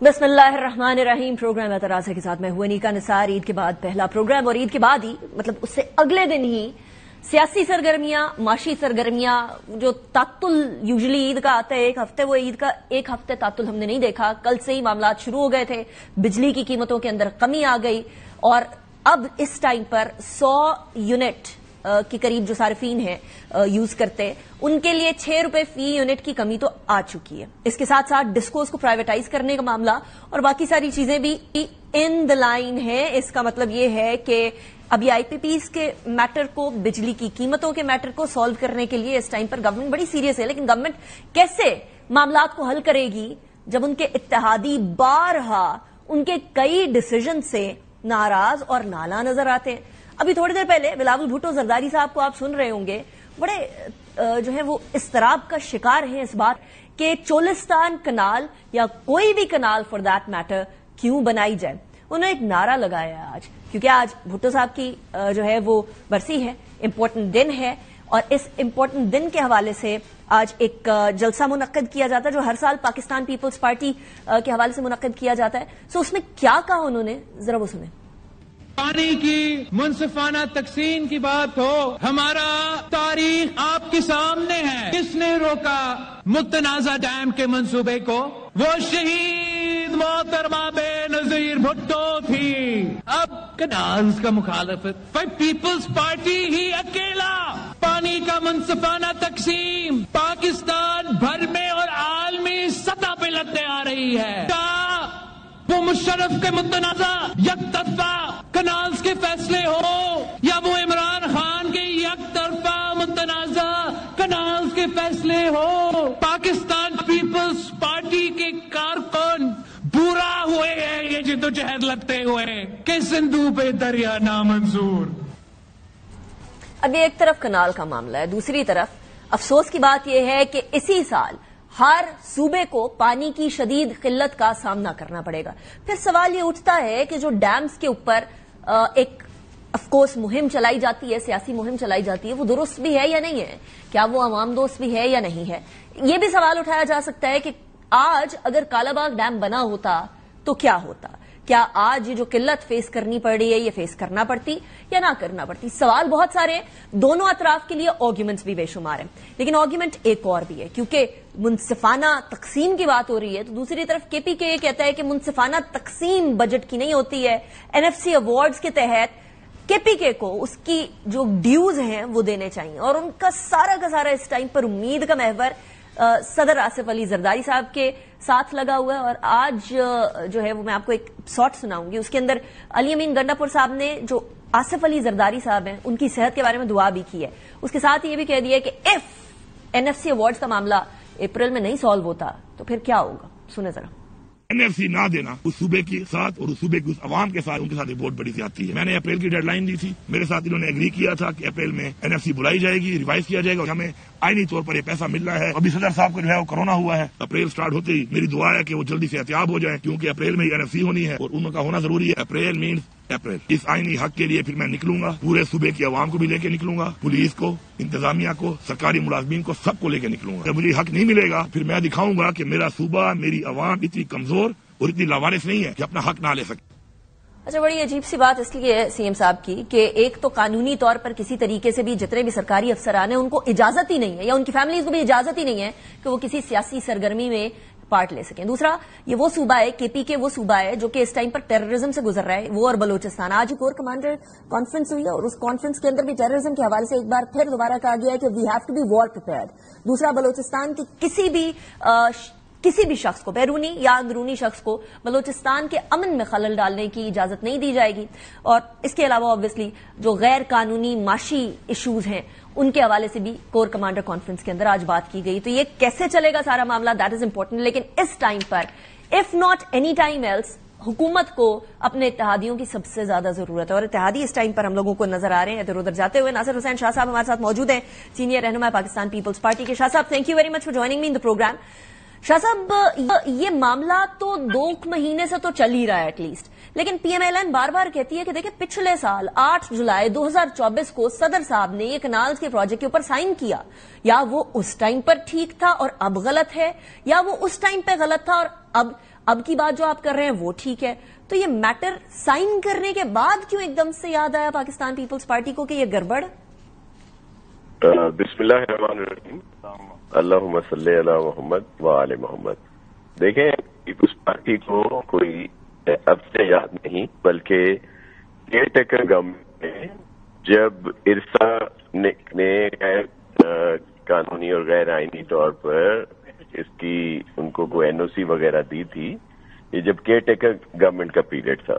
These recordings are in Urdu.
بسم اللہ الرحمن الرحیم. پروگرام اعتراض کے ساتھ میں ہوں انیکا نثار. عید کے بعد پہلا پروگرام اور عید کے بعد ہی مطلب اس سے اگلے دن ہی سیاسی سرگرمیاں، معاشی سرگرمیاں، جو تعطل یوزلی عید کا آتا ہے ایک ہفتے، وہ عید کا ایک ہفتے تعطل ہم نے نہیں دیکھا. کل سے ہی معاملات شروع ہو گئے تھے. بجلی کی قیمتوں کے اندر کمی آ گئی اور اب اس ٹائم پر 100 یونٹ کے قریب جو صارفین ہیں یوز کرتے، ان کے لیے 6 روپے فی یونٹ کی کمی تو آ چکی ہے. اس کے ساتھ ساتھ ڈسکوز کو پرائیویٹائز کرنے کا معاملہ اور باقی ساری چیزیں بھی ان دا لائن ہیں. اس کا مطلب یہ ہے کہ ابھی آئی پی پیز کے میٹر کو، بجلی کی قیمتوں کے میٹر کو سالو کرنے کے لیے اس ٹائم پر گورنمنٹ بڑی سیریس ہے. لیکن گورنمنٹ کیسے معاملات کو حل کرے گی جب ان کے اتحادی بارہا ان کے کئی ڈیسیژن سے ناراض اور نالاں نظر آتے ہیں. ابھی تھوڑی دیر پہلے بلاول بھٹو زرداری صاحب کو آپ سن رہے ہوں گے، بڑے جو ہے وہ اضطراب کا شکار ہیں اس بات کہ چولستان کنال یا کوئی بھی کنال فار دیٹ میٹر کیوں بنائی جائے. انہوں نے ایک نعرہ لگایا ہے آج، کیونکہ آج بھٹو صاحب کی جو ہے وہ برسی ہے، امپورٹنٹ دن ہے، اور اس امپورٹنٹ دن کے حوالے سے آج ایک جلسہ منعقد کیا جاتا ہے جو ہر سال پاکستان پیپلز پارٹی کے حوالے سے منعقد کیا جاتا ہے. سو اس میں کیا کہا انہوں نے، ذرا وہ سنیں. پانی کی منصفانہ تقسیم کی بات ہو، ہمارا تاریخ آپ کے سامنے ہے. کس نے روکا متنازع ڈیم کے منصوبے کو؟ وہ شہید محترمہ بے نظیر بھٹو تھی. اب کنالز کا مخالفت پیپلز پارٹی ہی اکیلا. پانی کا منصفانہ تقسیم پاکستان بھر میں اور عالمی سطح پہ لگنے آ رہی ہے. وہ مشرف کے متنازع یک طرفہ کنالز کے فیصلے ہو یا وہ عمران خان کے یک طرفہ متنازع کنالز کے فیصلے ہو، پاکستان پیپلز پارٹی کے کارکن برا ہوئے ہیں یہ جدوجہد لگتے ہوئے کہ سندھو پہ دریا نامنظور. ابھی ایک طرف کنال کا معاملہ ہے، دوسری طرف افسوس کی بات یہ ہے کہ اسی سال ہر صوبے کو پانی کی شدید قلت کا سامنا کرنا پڑے گا. پھر سوال یہ اٹھتا ہے کہ جو ڈیمز کے اوپر ایک آف کورس مہم چلائی جاتی ہے، سیاسی مہم چلائی جاتی ہے، وہ درست بھی ہے یا نہیں ہے؟ کیا وہ عوام دوست بھی ہے یا نہیں ہے؟ یہ بھی سوال اٹھایا جا سکتا ہے کہ آج اگر کالا باغ ڈیم بنا ہوتا تو کیا ہوتا؟ کیا آج یہ جو قلت فیس کرنی پڑ رہی ہے یہ فیس کرنا پڑتی یا نہ کرنا پڑتی؟ سوال بہت سارے ہیں. دونوں اطراف کے لیے آرگیومنٹس بھی بے شمار ہیں، لیکن آرگیومنٹ ایک اور بھی ہے. کیونکہ منصفانہ تقسیم کی بات ہو رہی ہے تو دوسری طرف کے پی کے یہ کہتا ہے کہ منصفانہ تقسیم بجٹ کی نہیں ہوتی ہے. این ایف سی ایوارڈز کے تحت کے پی کے کو اس کی جو ڈیوز ہیں وہ دینے چاہیے، اور ان کا سارا اس ٹائم پر امید کا محور صدر آصف علی زرداری صاحب کے ساتھ لگا ہوا ہے. اور آج جو ہے وہ میں آپ کو ایک شارٹ سناؤں گی، اس کے اندر علی امین گنڈا پور صاحب نے جو آصف علی زرداری صاحب ہیں ان کی صحت کے بارے میں دعا بھی کی ہے. اس کے ساتھ یہ بھی کہہ دیا کہ if N F C awards کا معاملہ اپریل میں نہیں سالو ہوتا تو پھر کیا ہوگا. سنیں ذرا. این ایف سی نہ دینا اس صوبے کے ساتھ اور اس صوبے کی اس عوام کے ساتھ، ان کے ساتھ ایک بہت بڑی زیادتی ہے. میں نے اپریل کی ڈیڈ لائن دی تھی، میرے ساتھ انہوں نے ایگری کیا تھا کہ اپریل میں این ایف سی بلائی جائے گی، ریوائز کیا جائے گا، اور ہمیں آئینی طور پر یہ پیسہ مل رہا ہے. ابھی صدر صاحب کو جو ہے وہ کرونا ہوا ہے. اپریل سٹارٹ ہوتے ہی میری دعا ہے کہ وہ جلدی سے احتیاط ہو جائیں، کیونکہ اپریل میں ہی این ایف سی ہونی ہے اور ان کا ہونا ضروری ہے. April means April. اس آئینی حق کے لیے پھر میں نکلوں گا، پورے صوبے کی عوام کو بھی لے کے نکلوں گا، پولیس کو، انتظامیہ کو، سرکاری ملازمین کو، سب کو لے کے نکلوں گا. جب مجھے حق نہیں ملے گا پھر میں دکھاؤں گا کہ میرا صوبہ، میری عوام اتنی کمزور اور اتنی لاوارث نہیں ہے کہ اپنا حق نہ لے سکے. اچھا، بڑی عجیب سی بات اس لیے سی ایم صاحب کی کہ ایک تو قانونی طور پر کسی طریقے سے بھی جتنے بھی سرکاری افسران ہیں ان کو اجازت ہی نہیں ہے، یا ان کی فیملیز کو بھی اجازت ہی نہیں ہے کہ وہ کسی سیاسی سرگرمی میں پارٹ لے سکیں. دوسرا، یہ وہ صوبہ ہے، کے پی کے وہ صوبہ ہے جو کہ اس ٹائم پر ٹیررزم سے گزر رہا ہے، وہ اور بلوچستان. آج کور کمانڈر کانفرنس ہوئی ہے اور اس کانفرنس کے اندر بھی ٹیررزم کے حوالے سے ایک بار پھر دوبارہ کہا گیا ہے کہ we have to be war prepared. دوسرا، بلوچستان کی کسی بھی شخص کو، بیرونی یا اندرونی شخص کو، بلوچستان کے امن میں خلل ڈالنے کی اجازت نہیں دی جائے گی. اور اس کے علاوہ آبویسلی جو غیر قانونی معاشی ایشوز ہیں ان کے حوالے سے بھی کور کمانڈر کانفرنس کے اندر آج بات کی گئی. تو یہ کیسے چلے گا سارا معاملہ، دیٹ از امپورٹنٹ. لیکن اس ٹائم پر if not any time else حکومت کو اپنے اتحادیوں کی سب سے زیادہ ضرورت ہے، اور اتحادی اس ٹائم پر ہم لوگوں کو نظر آ رہے ہیں ادھر ادھر جاتے ہوئے. ناصر حسین شاہ صاحب ہمارے ساتھ موجود ہیں، سینئر رہنما پاکستان پیپلز پارٹی کے. شاہ صاحب، thank you very much for joining me in the program. Shah صاحب، یہ معاملہ تو 2 مہینے سے تو چل ہی رہا ہے ایٹ لیسٹ، لیکن پی ایم ایل این بار بار کہتی ہے کہ دیکھیں پچھلے سال 8 جولائی 2024 کو صدر صاحب نے یہ کنالز کے پروجیکٹ کے اوپر سائن کیا. یا وہ اس ٹائم پر ٹھیک تھا اور اب غلط ہے، یا وہ اس ٹائم پہ غلط تھا اور اب اب کی بات جو آپ کر رہے ہیں وہ ٹھیک ہے. تو یہ میٹر سائن کرنے کے بعد کیوں ایک دم سے یاد آیا پاکستان پیپلز پارٹی کو کہ یہ گڑبڑ؟ بسم اللہ الرحمن الرحیم، اللہم صلی علی محمد و آل محمد. دیکھیں، پیپلز پارٹی کو کوئی اب سے یاد نہیں، بلکہ کیئر ٹیکر گورنمنٹ نے جب ارسا نے قانونی اور غیر آئینی طور پر اس کی ان کو کوئی این او سی وغیرہ دی تھی، یہ جب کیئر ٹیکر گورنمنٹ کا پیریڈ تھا،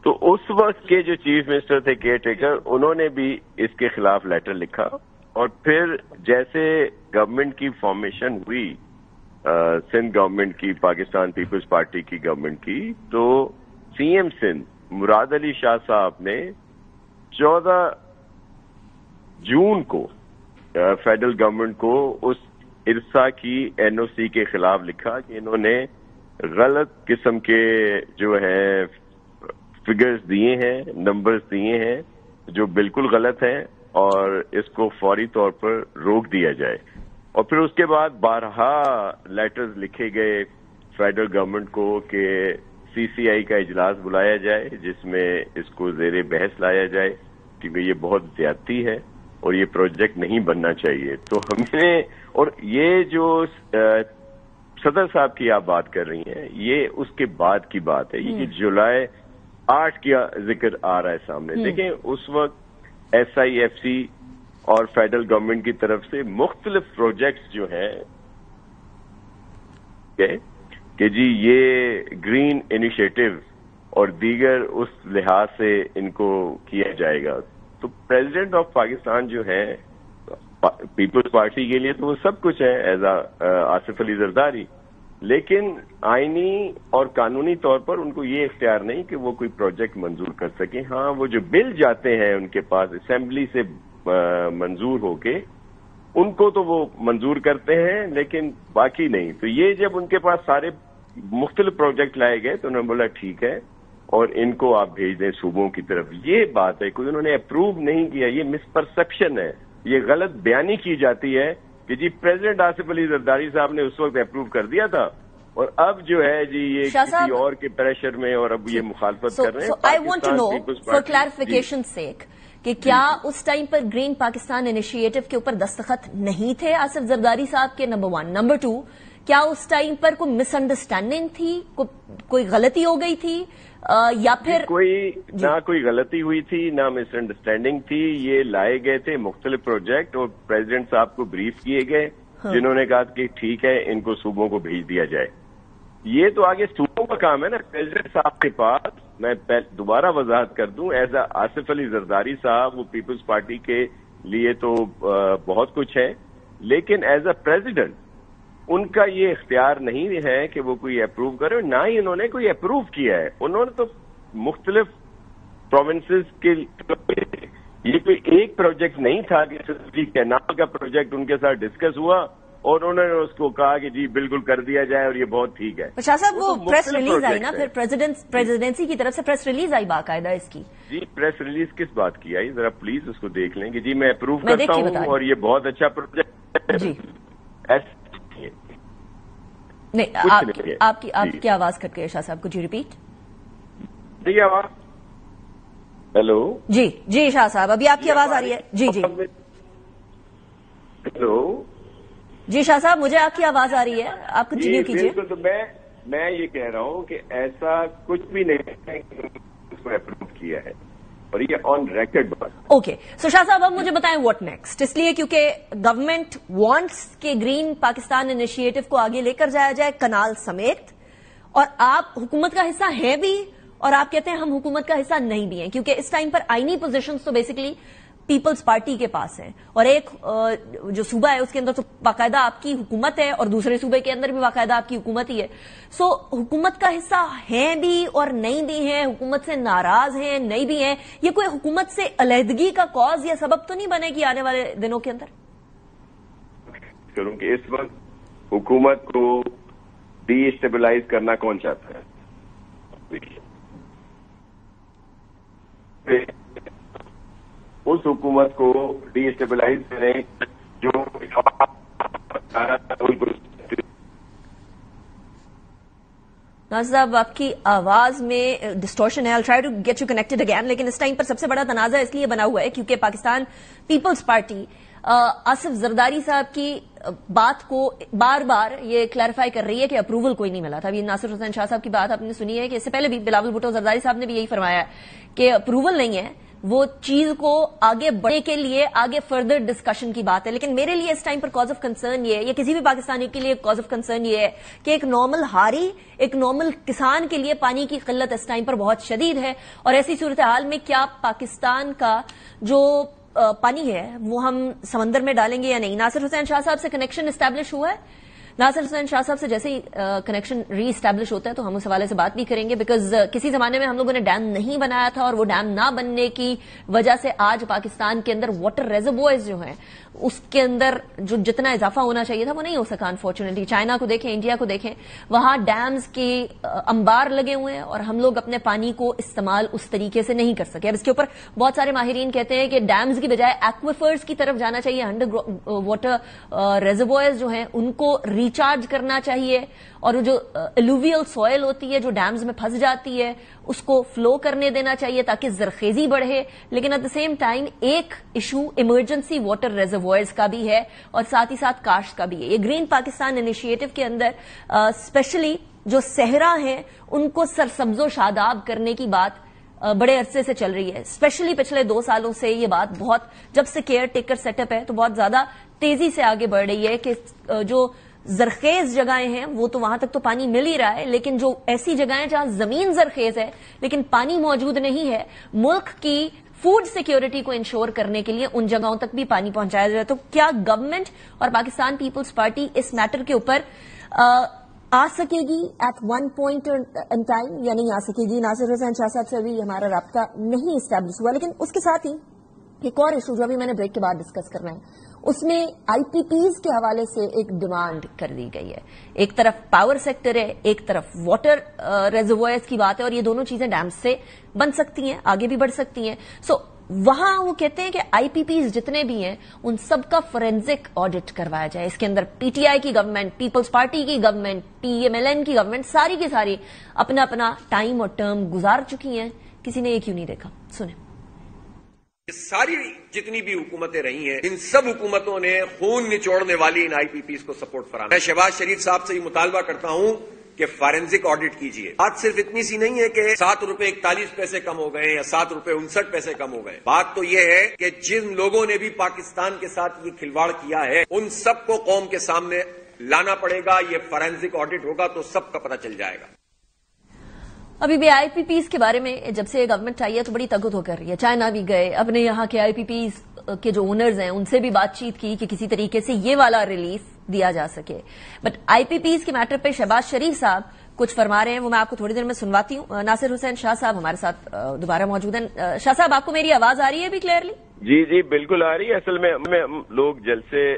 تو اس وقت کے جو چیف منسٹر تھے کیئر ٹیکر، انہوں نے بھی اس کے خلاف لیٹر لکھا. اور پھر جیسے گورنمنٹ کی فارمیشن ہوئی، سندھ گورنمنٹ کی، پاکستان پیپلز پارٹی کی گورنمنٹ کی، تو سی ایم سندھ مراد علی شاہ صاحب نے 14 جون کو فیڈرل گورنمنٹ کو اس ارسا کی این او سی کے خلاف لکھا کہ انہوں نے غلط قسم کے جو ہیں فگرز دیے ہیں، نمبرز دیے ہیں جو بالکل غلط ہیں، اور اس کو فوری طور پر روک دیا جائے. اور پھر اس کے بعد بارہا لیٹرز لکھے گئے فیڈرل گورنمنٹ کو کہ سی سی آئی کا اجلاس بلایا جائے جس میں اس کو زیر بحث لایا جائے، کیونکہ یہ بہت زیادتی ہے اور یہ پروجیکٹ نہیں بننا چاہیے. تو ہم نے، اور یہ جو صدر صاحب کی آپ بات کر رہی ہیں، یہ اس کے بعد کی بات ہے، یہ جولائی 8 کا ذکر آ رہا ہے سامنے. دیکھیں، اس وقت ایس آئی ایف سی اور فیڈرل گورنمنٹ کی طرف سے مختلف پروجیکٹس جو ہیں کہ جی یہ گرین انیشیٹو اور دیگر اس لحاظ سے ان کو کیا جائے گا. تو پریزیڈنٹ آف پاکستان جو ہیں پیپلز پارٹی کے لیے تو وہ سب کچھ ہے ایز آصف علی زرداری، لیکن آئینی اور قانونی طور پر ان کو یہ اختیار نہیں کہ وہ کوئی پروجیکٹ منظور کر سکیں. ہاں، وہ جو بل جاتے ہیں ان کے پاس اسمبلی سے منظور ہو کے، ان کو تو وہ منظور کرتے ہیں، لیکن باقی نہیں. تو یہ جب ان کے پاس سارے مختلف پروجیکٹ لائے گئے تو انہوں نے بولا ٹھیک ہے، اور ان کو آپ بھیج دیں صوبوں کی طرف. یہ بات ہے، کوئی انہوں نے اپروو نہیں کیا. یہ مس پرسپشن ہے، یہ غلط بیانی کی جاتی ہے کہ جی پریزیڈنٹ آصف علی زرداری صاحب نے اس وقت اپروو کر دیا تھا، اور اب جو ہے جی یہ کسی اور کے پریشر میں، اور اب یہ مخالفت کر رہے ہیں. I want to know for clarification sake کہ کیا اس ٹائم پر گرین پاکستان انیشیٹو کے اوپر دستخط نہیں تھے آصف زرداری صاحب کے؟ نمبر 1. نمبر 2، کیا اس ٹائم پر کوئی مس انڈرسٹینڈنگ تھی، کوئی غلطی ہو گئی تھی، یا پھر نہ کوئی غلطی ہوئی تھی نہ مس انڈرسٹینڈنگ تھی؟ یہ لائے گئے تھے مختلف پروجیکٹ اور پریزیڈنٹ صاحب کو بریف کیے گئے، جنہوں نے کہا کہ ٹھیک ہے ان کو صوبوں کو بھیج دیا جائے. یہ تو آگے صوبوں کا کام ہے نا. پریزیڈنٹ صاحب کے پاس، میں دوبارہ وضاحت کر دوں، ایز اے آصف علی زرداری صاحب وہ پیپلز پارٹی کے لیے تو بہت کچھ ہے، لیکن ایز اے پریزیڈنٹ ان کا یہ اختیار نہیں ہے کہ وہ کوئی اپروو کرے، نہ ہی انہوں نے کوئی اپروو کیا ہے. انہوں نے تو مختلف پروونسز کے، یہ کوئی ایک پروجیکٹ نہیں تھا کہ کینال کا پروجیکٹ ان کے ساتھ ڈسکس ہوا اور انہوں نے اس کو کہا کہ جی بالکل کر دیا جائے اور یہ بہت ٹھیک ہے. شاہ صاحب، وہ پریس ریلیز آئی نا، پھر پریزیڈنسی کی طرف سے پریس ریلیز آئی باقاعدہ اس کی. جی پریس ریلیز کس بات کی آئی؟ ذرا پلیز اس کو دیکھ لیں کہ جی میں اپروو کرتا ہوں اور یہ بہت اچھا پروجیکٹ. جی نہیں، آپ کی آواز کٹ گئی شاہ صاحب، کو جی ریپیٹ. جی آواز، ہیلو. جی شاہ صاحب، ابھی آپ کی آواز آ رہی ہے؟ جی ہیلو. جی شاہ صاحب، مجھے آپ کی آواز آ رہی ہے، آپ کنٹینیو کیجیے. بالکل. تو میں یہ کہہ رہا ہوں کہ ایسا کچھ بھی نہیں ہے کہ اس کو اپروو کیا ہے، اور یہ آن ریکارڈ بات. اوکے، سو شاہ صاحب اب مجھے بتائیں واٹ نیکسٹ، اس لیے کیونکہ گورنمنٹ وانٹس کہ گرین پاکستان انیشیٹو کو آگے لے کر جایا جائے کنال سمیت، اور آپ حکومت کا حصہ ہیں بھی اور آپ کہتے ہیں ہم حکومت کا حصہ نہیں بھی ہیں، کیونکہ اس ٹائم پر آئینی پوزیشنز تو بیسیکلی پیپلز پارٹی کے پاس ہیں، اور ایک جو صوبہ ہے اس کے اندر تو باقاعدہ آپ کی حکومت ہے اور دوسرے صوبے کے اندر بھی باقاعدہ آپ کی حکومت ہی ہے. سو حکومت کا حصہ ہیں بھی اور نہیں بھی ہیں، حکومت سے ناراض ہیں نہیں بھی ہیں، یہ کوئی حکومت سے علیحدگی کا کاز یا سبب تو نہیں بنے گی آنے والے دنوں کے اندر؟ کروں کہ اس وقت حکومت کو ڈی اسٹیبلائز کرنا کون چاہتا ہے؟ اس حکومت کو ڈی اسٹیبلائز کریں جو ناصر صاحب آپ کی آواز میں ڈسٹورشن ہے. I'll try to get you connected again. لیکن اس ٹائم پر سب سے بڑا تنازع اس لیے بنا ہوا ہے کیونکہ پاکستان پیپلز پارٹی آصف زرداری صاحب کی بات کو بار بار یہ کلیریفائی کر رہی ہے کہ اپروول کوئی نہیں ملا تھا. ابھی ناصر حسین شاہ صاحب کی بات آپ نے سنی ہے کہ اس سے پہلے بھی بلاول بھٹو زرداری صاحب نے بھی یہی فرمایا کہ اپروول نہیں ہے, وہ چیز کو آگے بڑھنے کے لیے آگے فردر ڈسکشن کی بات ہے. لیکن میرے لیے اس ٹائم پر کاز آف کنسرن یہ ہے, یا کسی بھی پاکستانی کے لیے کاز آف کنسرن یہ ہے کہ ایک نارمل ہاری, ایک نارمل کسان کے لیے پانی کی قلت اس ٹائم پر بہت شدید ہے. اور ایسی صورتحال میں کیا پاکستان کا جو پانی ہے وہ ہم سمندر میں ڈالیں گے یا نہیں؟ ناصر حسین شاہ صاحب سے کنیکشن اسٹیبلش ہوا ہے. ناصر حسین شاہ صاحب سے جیسے ہی کنیکشن ری اسٹیبلش ہوتا ہے تو ہم اس حوالے سے بات بھی کریں گے, بیکاز کسی زمانے میں ہم لوگوں نے ڈیم نہیں بنایا تھا اور وہ ڈیم نہ بننے کی وجہ سے آج پاکستان کے اندر واٹر ریزروائرز جو ہیں اس کے اندر جو جتنا اضافہ ہونا چاہیے تھا وہ نہیں ہو سکا انفارچونیٹلی. چائنا کو دیکھیں, انڈیا کو دیکھیں, وہاں ڈیمز کے انبار لگے ہوئے ہیں اور ہم لوگ اپنے پانی کو استعمال اس طریقے سے نہیں کر سکے. اب اس کے اوپر بہت سارے ماہرین کہتے ہیں کہ ڈیمز کی بجائے ایکویفرز کی طرف جانا چاہیے, انڈر واٹر ریزروائرز جو ہیں ان کو ریچارج کرنا چاہیے اور جو الوویل سوئل ہوتی ہے جو ڈیمز میں پھنس جاتی ہے اس کو فلو کرنے دینا چاہیے تاکہ زرخیزی بڑھے. لیکن ایٹ دا سیم ٹائم ایک ایشو ایمرجنسی واٹر ریزروائرز کا بھی ہے اور ساتھ ہی ساتھ کاشت کا بھی ہے. یہ گرین پاکستان انیشیٹو کے اندر اسپیشلی جو صحرا ہیں ان کو سرسبز و شاداب کرنے کی بات بڑے عرصے سے چل رہی ہے. اسپیشلی پچھلے 2 سالوں سے یہ بات بہت, جب سے کیئر ٹیکر سیٹ اپ ہے تو بہت زیادہ تیزی سے آگے بڑھ رہی ہے کہ جو زرخیز جگہیں ہیں وہ تو وہاں تک تو پانی مل ہی رہا ہے, لیکن جو ایسی جگہیں جہاں زمین زرخیز ہے لیکن پانی موجود نہیں ہے, ملک کی فوڈ سیکیورٹی کو انشور کرنے کے لیے ان جگہوں تک بھی پانی پہنچایا جائے. تو کیا گورنمنٹ اور پاکستان پیپلز پارٹی اس میٹر کے اوپر آ سکے گی at one point in time یا نہیں آ سکے گی؟ ناصر حسین شاہ صاحب سے ابھی ہمارا رابطہ نہیں اسٹیبلش ہوا, لیکن اس کے ساتھ ہی ایک اور ایشو جو ابھی میں نے بریک کے بعد ڈسکس کرنا ہے اس میں آئی پی پیز کے حوالے سے ایک ڈیمانڈ کر دی گئی ہے. ایک طرف پاور سیکٹر ہے, ایک طرف واٹر ریزروائرز کی بات ہے اور یہ دونوں چیزیں ڈیمز سے بن سکتی ہیں, آگے بھی بڑھ سکتی ہیں. وہاں وہ کہتے ہیں کہ آئی پی پیز جتنے بھی ہیں ان سب کا فورینزک آڈٹ کروایا جائے. اس کے اندر پی ٹی آئی کی گورنمنٹ, پیپلز پارٹی کی government, P M L N کی گورنمنٹ ساری کی ساری اپنا اپنا ٹائم اور ٹرم گزار چکی ہیں, کسی نے یہ کیوں نہیں دیکھا؟ سنیں. ساری جتنی بھی حکومتیں رہی ہیں ان سب حکومتوں نے خون نچوڑنے والی ان آئی پی پیز کو سپورٹ فراہم. میں شہباز شریف صاحب سے یہ مطالبہ کرتا ہوں کہ فارنزک آڈٹ کیجئے. بات صرف اتنی سی نہیں ہے کہ 7 روپے 41 پیسے کم ہو گئے یا 7 روپے 59 پیسے کم ہو گئے. بات تو یہ ہے کہ جن لوگوں نے بھی پاکستان کے ساتھ یہ کھلواڑ کیا ہے ان سب کو قوم کے سامنے لانا پڑے گا. یہ فارنزک آڈٹ ہوگا تو سب کا پتہ چل جائے گا. ابھی بھی آئی پی پیز کے بارے میں جب سے گورنمنٹ آئی ہے تو بڑی تگود ہو کر رہی ہے. چائنا بھی گئے, اپنے یہاں کے آئی پی پیز کے جو اونرز ہیں ان سے بھی بات چیت کی کہ کسی طریقے سے یہ والا ریلیف دیا جا سکے. بٹ آئی پی پیز کے میٹر پہ شہباز شریف صاحب کچھ فرما رہے ہیں, وہ میں آپ کو تھوڑی دیر میں سنواتی ہوں. ناصر حسین شاہ صاحب ہمارے ساتھ دوبارہ موجود ہیں. شاہ صاحب آپ کو میری آواز آ رہی ہے ابھی کلیئرلی؟ جی جی بالکل آ رہی ہے. اصل میں لوگ جلسے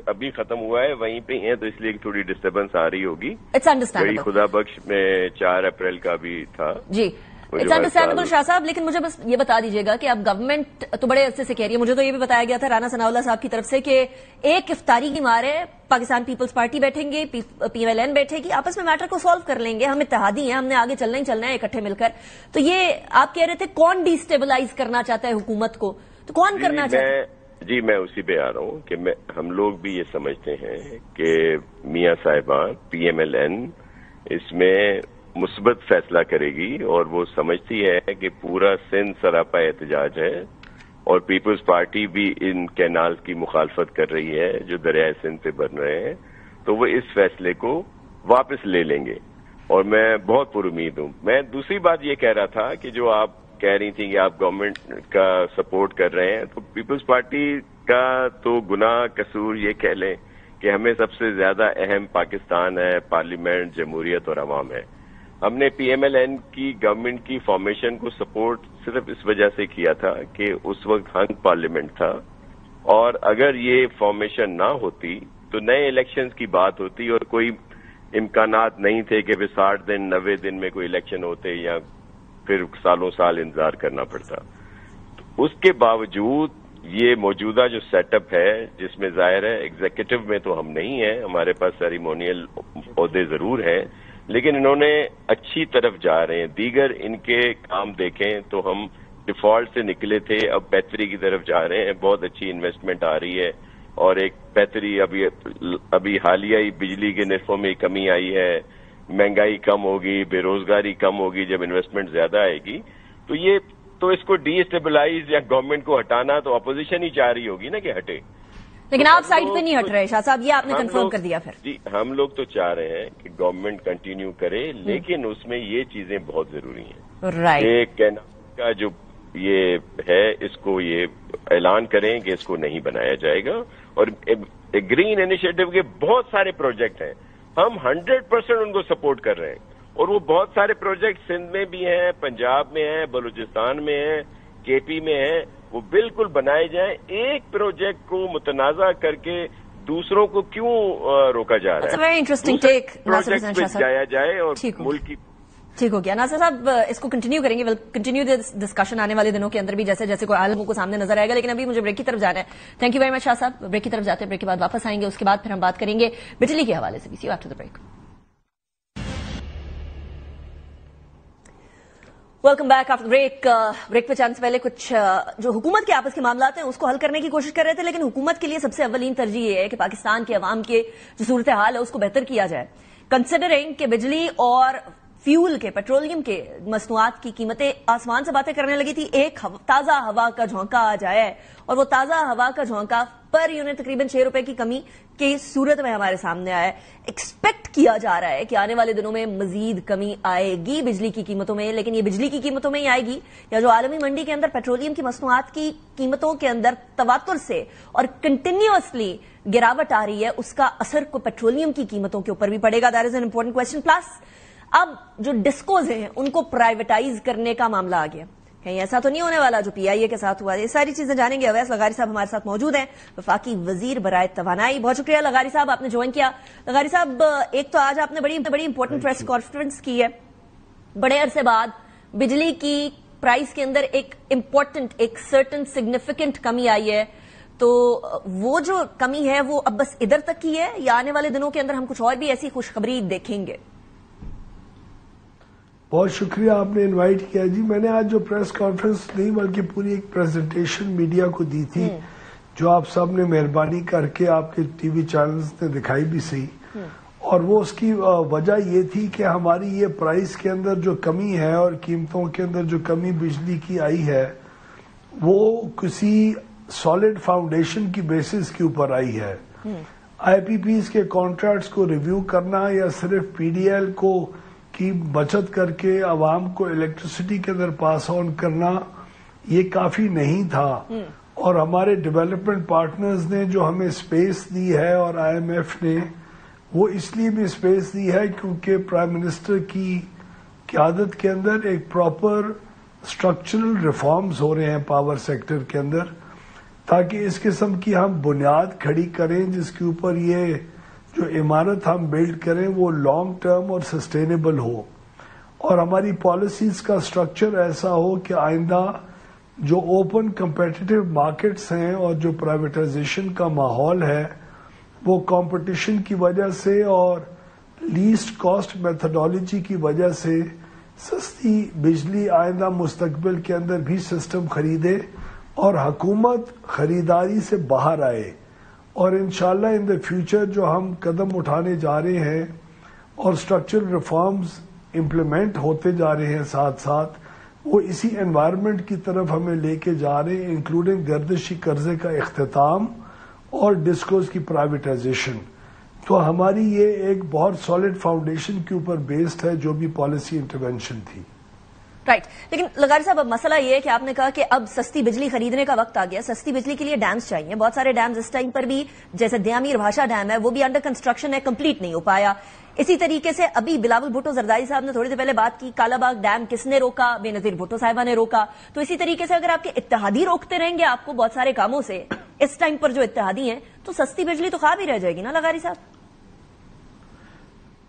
ابھی ختم ہوا ہے وہیں پہ ہیں تو اس لیے تھوڑی ڈسٹربنس آ رہی ہوگی. It's understandable. خدا بخش میں 4 اپریل کا بھی تھا. جی اٹس انڈرسٹینڈیبل شاہ صاحب, لیکن مجھے بس یہ بتا دیجیے گا کہ اب گورنمنٹ تو بڑے عرصے سے کہہ رہی ہے, مجھے تو یہ بھی بتایا گیا تھا رانا ثناء اللہ صاحب کی طرف سے کہ ایک افطاری کی مار ہے, پاکستان پیپلز پارٹی بیٹھیں گے, پی ایم ایل این بیٹھے گی, آپس میں میٹر کو سالو کر لیں گے, ہم اتحادی ہیں, ہم نے آگے چلنا ہی چلنا ہے اکٹھے مل کر. تو یہ آپ کہہ رہے تھے کون ڈی اسٹیبلائز کرنا چاہتا ہے حکومت کو, تو کون کرنا چاہتا ہے؟ جی میں اسی پہ آ رہا ہوں کہ ہم لوگ بھی یہ سمجھتے ہیں کہ میاں صاحبان پی ایم ایل این اس میں مثبت فیصلہ کرے گی اور وہ سمجھتی ہے کہ پورا سندھ سراپا احتجاج ہے اور پیپلز پارٹی بھی ان کینال کی مخالفت کر رہی ہے جو دریائے سندھ پہ بن رہے ہیں, تو وہ اس فیصلے کو واپس لے لیں گے اور میں بہت پر امید ہوں. میں دوسری بات یہ کہہ رہا تھا کہ جو آپ کہہ رہی تھی کہ آپ گورنمنٹ کا سپورٹ کر رہے ہیں, تو پیپلز پارٹی کا تو گناہ قصور یہ کہہ لیں کہ ہمیں سب سے زیادہ اہم پاکستان ہے, پارلیمنٹ, جمہوریت اور عوام ہے. ہم نے پی ایم ایل این کی گورنمنٹ کی فارمیشن کو سپورٹ صرف اس وجہ سے کیا تھا کہ اس وقت ہنگ پارلیمنٹ تھا اور اگر یہ فارمیشن نہ ہوتی تو نئے الیکشنز کی بات ہوتی اور کوئی امکانات نہیں تھے کہ 60 دن 90 دن میں کوئی الیکشن ہوتے یا پھر سالوں سال انتظار کرنا پڑتا. اس کے باوجود یہ موجودہ جو سیٹ اپ ہے جس میں ظاہر ہے ایگزیکٹو میں تو ہم نہیں ہیں, ہمارے پاس سیریمونیل عہدے ضرور ہیں, لیکن انہوں نے اچھی طرف جا رہے ہیں. دیگر ان کے کام دیکھیں تو ہم ڈیفالٹ سے نکلے تھے، اب بہتری کی طرف جا رہے ہیں. بہت اچھی انویسٹمنٹ آ رہی ہے اور ایک بہتری ابھی حالیہ ہی بجلی کے نرخوں میں کمی آئی ہے، مہنگائی کم ہوگی، بے روزگاری کم ہوگی جب انویسٹمنٹ زیادہ آئے گی. تو اس کو ڈی اسٹیبلائز یا گورنمنٹ کو ہٹانا تو اپوزیشن ہی چاہ رہی ہوگی نا کہ ہٹے. لیکن آپ سائڈ پہ نہیں ہٹ رہے شاہ صاحب، یہ آپ نے کنفرم کر دیا. پھر جی ہم لوگ تو چاہ رہے ہیں کہ گورنمنٹ کنٹینیو کرے، لیکن اس میں یہ چیزیں بہت ضروری ہیں. رائٹ. کینیڈا کا جو یہ ہے اس کو یہ اعلان کریں کہ اس کو نہیں بنایا جائے گا. اور گرین انیشیٹو کے بہت سارے پروجیکٹ ہیں، ہم 100% ان کو سپورٹ کر رہے ہیں. اور وہ بہت سارے پروجیکٹ سندھ میں بھی ہیں، پنجاب میں ہیں، بلوچستان میں ہیں، کے پی میں ہیں. وہ بالکل بنائے جائیں. ایک پروجیکٹ کو متنازع کر کے دوسروں کو کیوں روکا جا رہا ہے؟ ویری انٹرسٹنگ ٹیک. پروجیکٹ پہ جایا جائے اور ملک کی. ٹھیک ہو گیا ناصر صاحب، اس کو کنٹینیو کریں گے. کنٹینیو ڈسکشن آنے والے دنوں کے اندر بھی جیسے جیسے کوئی عالم کو سامنے نظر آئے گا. لیکن ابھی مجھے بریک کی طرف جانا ہے. تھینک یو ویری مچ شاہ صاحب. بریک کی طرف جاتے ہیں، بریک کے بعد واپس آئیں گے. اس کے بعد پھر ہم بات کریں گے بجلی کے حوالے سے بھی. See you after the break. Welcome back after break. Break پہ جانے سے پہلے کچھ جو حکومت کے آپس کے معاملات ہیں اس کو حل کرنے کی کوشش کر رہے تھے. لیکن حکومت کے لیے سب سے اولین ترجیح یہ ہے کہ پاکستان کے عوام کے جو صورتحال ہے اس کو بہتر کیا جائے. کنسیڈرنگ کہ بجلی اور فیول کے پیٹرولیم کے مصنوعات کی قیمتیں آسمان سے باتیں کرنے لگی تھی. ایک تازہ ہوا کا جھونکا آ جائے اور وہ تازہ ہوا کا جھونکا پر یونٹ تقریباً 6 روپے کی کمی کی صورت میں ہمارے سامنے آیا ہے. ایکسپیکٹ کیا جا رہا ہے کہ آنے والے دنوں میں مزید کمی آئے گی بجلی کی قیمتوں میں. لیکن یہ بجلی کی قیمتوں میں ہی آئے گی یا جو عالمی منڈی کے اندر پیٹرولیم کی مصنوعات کی قیمتوں کے اندر تواتر سے اور کنٹینیوسلی گراوٹ آ رہی ہے اس کا اثر کو پیٹرولیم کی قیمتوں کے اوپر بھی پڑے گا. That is an important question. Plus اب جو ڈسکوز ہیں ان کو پرائیویٹائز کرنے کا معاملہ آ گیا. کہیں ایسا تو نہیں ہونے والا جو پی آئی اے کے ساتھ ہوا. یہ ساری چیزیں جانیں گے. اویس لغاری صاحب ہمارے ساتھ موجود ہیں، وفاقی وزیر برائے توانائی. بہت شکریہ لغاری صاحب، آپ نے جوائن کیا. لغاری صاحب، ایک تو آج آپ نے بڑی امپورٹنٹ پریس کانفرنس کی ہے. بڑے عرصے بعد بجلی کی پرائز کے اندر ایک امپورٹنٹ، ایک سرٹن سگنیفیکنٹ کمی آئی ہے. تو وہ جو کمی ہے وہ اب بس ادھر تک کی ہے یا آنے والے دنوں کے اندر ہم کچھ اور بھی ایسی خوشخبری دیکھیں گے؟ بہت شکریہ آپ نے انوائٹ کیا. جی میں نے آج جو پریس کانفرنس نہیں بلکہ پوری ایک پریزنٹیشن میڈیا کو دی تھی جو آپ سب نے مہربانی کر کے آپ کے ٹی وی چینلز نے دکھائی بھی صحیح. اور وہ اس کی وجہ یہ تھی کہ ہماری یہ پرائز کے اندر جو کمی ہے اور قیمتوں کے اندر جو کمی بجلی کی آئی ہے وہ کسی سالڈ فاؤنڈیشن کی بیسس کے اوپر آئی ہے. آئی پی پیز کے کانٹریکٹس کو ریویو کرنا یا صرف پی ڈی ایل کو کی بچت کر کے عوام کو الیکٹریسٹی کے اندر پاس آن کرنا یہ کافی نہیں تھا. اور ہمارے ڈیولپمنٹ پارٹنرز نے جو ہمیں اسپیس دی ہے اور آئی ایم ایف نے وہ اس لیے بھی اسپیس دی ہے کیونکہ پرائم منسٹر کی قیادت کے اندر ایک پراپر اسٹرکچرل ریفارمز ہو رہے ہیں پاور سیکٹر کے اندر تاکہ اس قسم کی ہم بنیاد کھڑی کریں جس کے اوپر یہ جو عمارت ہم بلڈ کریں وہ لانگ ٹرم اور سسٹینیبل ہو. اور ہماری پالیسیز کا اسٹرکچر ایسا ہو کہ آئندہ جو اوپن کمپیٹیٹو مارکیٹس ہیں اور جو پرائیویٹائزیشن کا ماحول ہے وہ کمپٹیشن کی وجہ سے اور لیسٹ کاسٹ میتھڈالوجی کی وجہ سے سستی بجلی آئندہ مستقبل کے اندر بھی سسٹم خریدے اور حکومت خریداری سے باہر آئے. اور انشاءاللہ ان دا فیوچر جو ہم قدم اٹھانے جا رہے ہیں اور اسٹرکچرل ریفارمز امپلیمنٹ ہوتے جا رہے ہیں ساتھ ساتھ وہ اسی انوائرمنٹ کی طرف ہمیں لے کے جا رہے ہیں انکلوڈنگ گردشی قرضے کا اختتام اور ڈسکوز کی پرائیویٹائزیشن. تو ہماری یہ ایک بہت سالڈ فاؤنڈیشن کے اوپر بیسڈ ہے جو بھی پالیسی انٹرونشن تھی. رائٹ. لیکن لغاری صاحب اب مسئلہ یہ ہے کہ آپ نے کہا کہ اب سستی بجلی خریدنے کا وقت آ گیا. سستی بجلی کے لیے ڈیمز چاہیے. بہت سارے ڈیمز اس ٹائم پر بھی جیسے دیامیر بھاشا ڈیم ہے وہ بھی انڈر کنسٹرکشن ہے، کمپلیٹ نہیں ہو پایا. اسی طریقے سے ابھی بلاول بھٹو زرداری صاحب نے تھوڑی دیر پہلے بات کی کالا باغ ڈیم کس نے روکا؟ بے نظیر بھٹو صاحبہ نے روکا. تو اسی طریقے سے اگر آپ کے اتحادی روکتے رہیں گے آپ کو بہت سارے کاموں سے اس ٹائم پر جو اتحادی ہیں تو سستی بجلی تو خواب ہی رہ جائے گی نا لغاری صاحب؟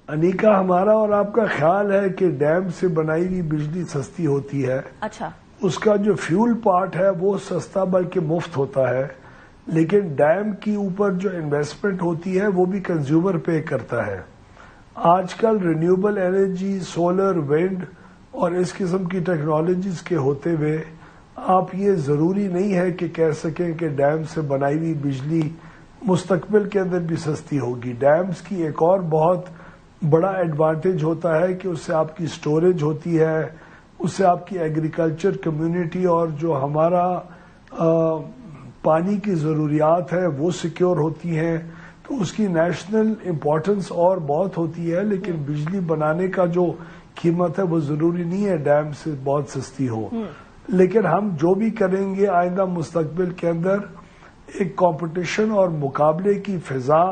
انیکا ہمارا اور آپ کا خیال ہے کہ ڈیم سے بنائی ہوئی بجلی سستی ہوتی ہے. اچھا. اس کا جو فیول پارٹ ہے وہ سستا بلکہ مفت ہوتا ہے لیکن ڈیم کی اوپر جو انویسٹمنٹ ہوتی ہے وہ بھی کنزیومر پے کرتا ہے. آج کل رینیوبل انرجی، سولر، ونڈ اور اس قسم کی ٹیکنالوجیز کے ہوتے ہوئے آپ یہ ضروری نہیں ہے کہ کہہ سکیں کہ ڈیم سے بنائی ہوئی بجلی مستقبل کے اندر بھی سستی ہوگی. ڈیمز کی ایک اور بہت بڑا ایڈوانٹیج ہوتا ہے کہ اس سے آپ کی سٹوریج ہوتی ہے، اس سے آپ کی ایگریکلچر کمیونٹی اور جو ہمارا پانی کی ضروریات ہے وہ سیکیور ہوتی ہیں، تو اس کی نیشنل امپورٹنس اور بہت ہوتی ہے. لیکن بجلی بنانے کا جو قیمت ہے وہ ضروری نہیں ہے ڈیم سے بہت سستی ہو. لیکن ہم جو بھی کریں گے آئندہ مستقبل کے اندر ایک کمپٹیشن اور مقابلے کی فضا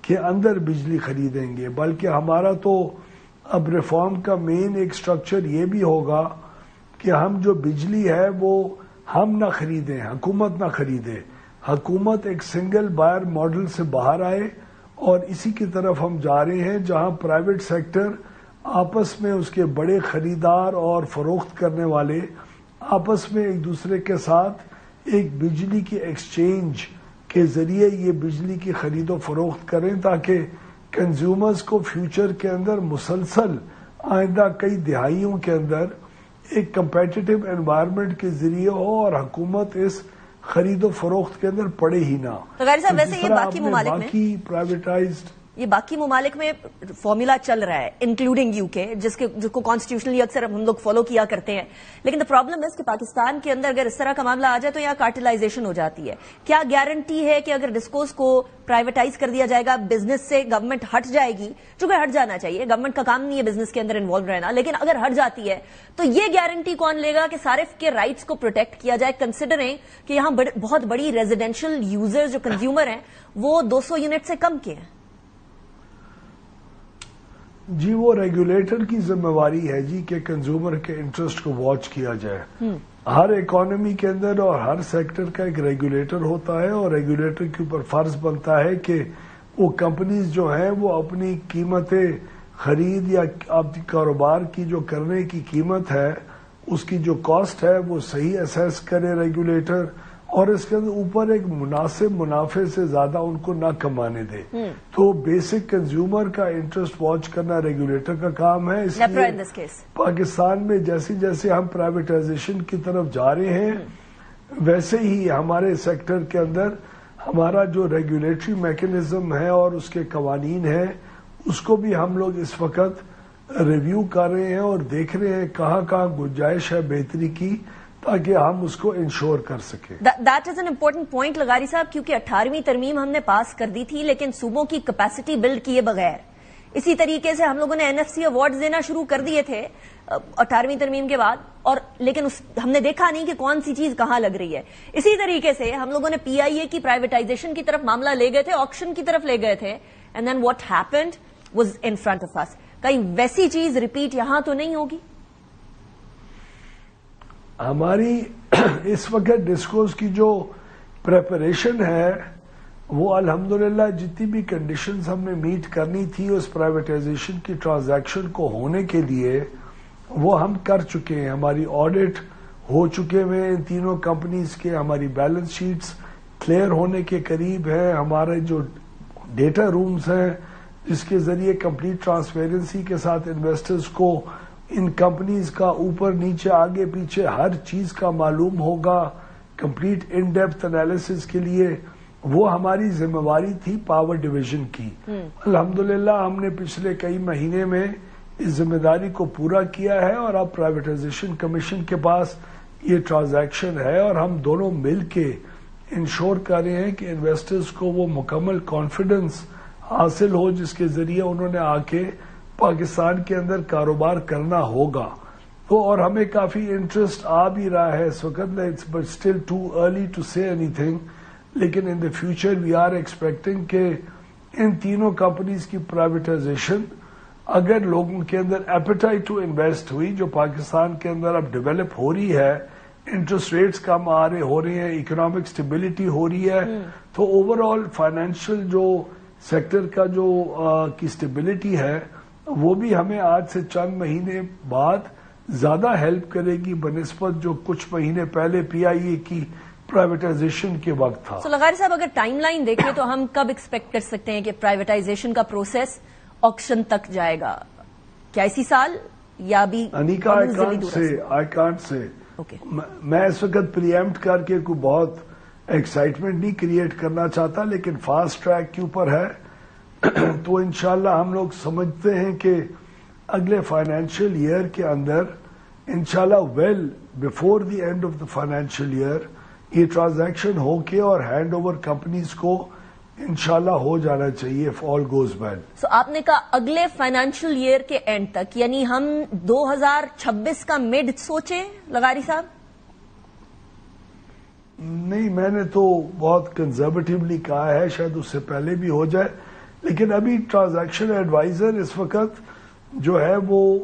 کے اندر بجلی خریدیں گے. بلکہ ہمارا تو اب ریفارم کا مین ایک سٹرکچر یہ بھی ہوگا کہ ہم جو بجلی ہے وہ ہم نہ خریدیں، حکومت نہ خریدے. حکومت ایک سنگل بائر ماڈل سے باہر آئے اور اسی کی طرف ہم جا رہے ہیں جہاں پرائیویٹ سیکٹر آپس میں اس کے بڑے خریدار اور فروخت کرنے والے آپس میں ایک دوسرے کے ساتھ ایک بجلی کی ایکسچینج کے ذریعے یہ بجلی کی خرید و فروخت کریں تاکہ کنزیومرز کو فیوچر کے اندر مسلسل آئندہ کئی دہائیوں کے اندر ایک کمپیٹیٹو انوائرمنٹ کے ذریعے ہو اور حکومت اس خرید و فروخت کے اندر پڑے ہی نہ. تو غیر صاحب ویسے یہ باقی ممالک میں پرائیویٹائزڈ یہ باقی ممالک میں فارمولا چل رہا ہے انکلوڈنگ یو کے جس کو کانسٹیٹیوشنلی اکثر ہم لوگ فالو کیا کرتے ہیں. لیکن دا پرابلم ہے کہ پاکستان کے اندر اگر اس طرح کا معاملہ آ جائے تو یہاں کارٹلائزیشن ہو جاتی ہے. کیا گارنٹی ہے کہ اگر ڈسکوز کو پرائیویٹائز کر دیا جائے گا، بزنس سے گورنمنٹ ہٹ جائے گی، چونکہ ہٹ جانا چاہیے، گورنمنٹ کا کام نہیں ہے بزنس کے اندر انوالو رہنا، لیکن اگر ہٹ جاتی ہے تو یہ گارنٹی کون لے گا کہ صارف کے رائٹس کو پروٹیکٹ کیا جائے، کنسیڈرنگ کہ یہاں بہت بڑی ریزیڈینشیل یوزر جو کنزیومر ہیں وہ 200 یونٹ سے کم کے ہیں؟ جی وہ ریگولیٹر کی ذمہ واری ہے جی کہ کنزیومر کے انٹرسٹ کو واچ کیا جائے. ہر اکانومی کے اندر اور ہر سیکٹر کا ایک ریگولیٹر ہوتا ہے اور ریگولیٹر کے اوپر فرض بنتا ہے کہ وہ کمپنیز جو ہیں وہ اپنی قیمتیں خرید یا اپنی کاروبار کی جو کرنے کی قیمت ہے اس کی جو کاسٹ ہے وہ صحیح اسیس کرے ریگولیٹر، اور اس کے اوپر ایک مناسب منافع سے زیادہ ان کو نہ کمانے دے. تو بیسک کنزیومر کا انٹرسٹ واچ کرنا ریگولیٹر کا کام ہے. اس لیے پاکستان میں جیسے جیسے ہم پرائیویٹائزیشن کی طرف جا رہے ہیں ویسے ہی ہمارے سیکٹر کے اندر ہمارا جو ریگولیٹری میکینزم ہے اور اس کے قوانین ہیں اس کو بھی ہم لوگ اس وقت ریویو کر رہے ہیں اور دیکھ رہے ہیں کہاں کہاں گنجائش ہے بہتری کی تاکہ ہم اس کو انشور کر سکیں. That is an important point لغاری صاحب، کیونکہ 18ویں ترمیم ہم نے پاس کر دی تھی لیکن صوبوں کی کیپیسٹی بلڈ کیے بغیر. اسی طریقے سے ہم لوگوں نے NFC ایوارڈز دینا شروع کر دیے تھے 18ویں ترمیم کے بعد، اور لیکن ہم نے دیکھا نہیں کہ کون سی چیز کہاں لگ رہی ہے. اسی طریقے سے ہم لوگوں نے PIA کی پرائیویٹائزیشن کی طرف معاملہ لے گئے تھے، آکشن کی طرف لے گئے تھے، and then what happened was in front of us. کہیں ویسی چیز ریپیٹ یہاں تو نہیں ہوگی؟ ہماری اس وقت ڈسکوز کی جو پریپریشن ہے وہ الحمدللہ جتنی بھی کنڈیشنز ہم نے میٹ کرنی تھی اس پرائیویٹائزیشن کی ٹرانزیکشن کو ہونے کے لیے وہ ہم کر چکے ہیں. ہماری آڈٹ ہو چکے ہیں ان تینوں کمپنیز کے، ہماری بیلنس شیٹس کلیئر ہونے کے قریب ہیں، ہمارے جو ڈیٹا رومز ہیں جس کے ذریعے کمپلیٹ ٹرانسپیرنسی کے ساتھ انویسٹرز کو ان کمپنیز کا اوپر نیچے آگے پیچھے ہر چیز کا معلوم ہوگا کمپلیٹ ان ڈیپتھ انالیسس کے لیے، وہ ہماری ذمہ واری تھی پاور ڈویژن کی. الحمدللہ ہم نے پچھلے کئی مہینے میں اس ذمہ داری کو پورا کیا ہے اور اب پرائیویٹائزیشن کمیشن کے پاس یہ ٹرانزیکشن ہے اور ہم دونوں مل کے انشور کر رہے ہیں کہ انویسٹرز کو وہ مکمل کانفیڈنس حاصل ہو جس کے ذریعے انہوں نے آ کے پاکستان کے اندر کاروبار کرنا ہوگا. تو اور ہمیں کافی انٹرسٹ آ بھی رہا ہے اس وقت، but still too early to say اینی تھنگ، لیکن in the future we are expecting کہ ان تینوں کمپنیز کی پرائیویٹائزیشن اگر لوگوں کے اندر ایپیٹائٹ ٹو انویسٹ ہوئی جو پاکستان کے اندر اب ڈیولپ ہو رہی ہے، انٹرسٹ ریٹس کم ہو رہے ہیں، اکنامک اسٹیبلٹی ہو رہی ہے، تو اوور آل فائنینشیل جو سیکٹر کا جو کی اسٹیبلٹی ہے وہ بھی ہمیں آج سے چند مہینے بعد زیادہ ہیلپ کرے گی بنسبت جو کچھ مہینے پہلے PIA کی پرائیویٹائزیشن کے وقت تھا. لغاری صاحب اگر ٹائم لائن دیکھیں تو ہم کب ایکسپیکٹ کر سکتے ہیں کہ پرائیویٹائزیشن کا پروسیس آکشن تک جائے گا؟ کیا اسی سال یا بھی؟ انیکا آئی کانٹ سے میں اس وقت پریمپٹ کر کے کوئی بہت ایکسائٹمنٹ نہیں کریٹ کرنا چاہتا، لیکن فاسٹ ٹریک کے اوپر ہے تو انشاءاللہ ہم لوگ سمجھتے ہیں کہ اگلے فائنینشیل ایئر کے اندر انشاءاللہ well before the end of the financial year یہ ٹرانزیکشن ہو کے اور ہینڈ اوور کمپنیز کو انشاءاللہ ہو جانا چاہیے if all goes well. سو آپ نے کہا اگلے فائنینشیل ایئر کے اینڈ تک، یعنی ہم 2026 کا مڈ سوچیں لغاری صاحب؟ نہیں، میں نے تو بہت کنزرویٹیولی کہا ہے، شاید اس سے پہلے بھی ہو جائے، لیکن ابھی ٹرانزیکشن ایڈوائزر اس وقت جو ہے وہ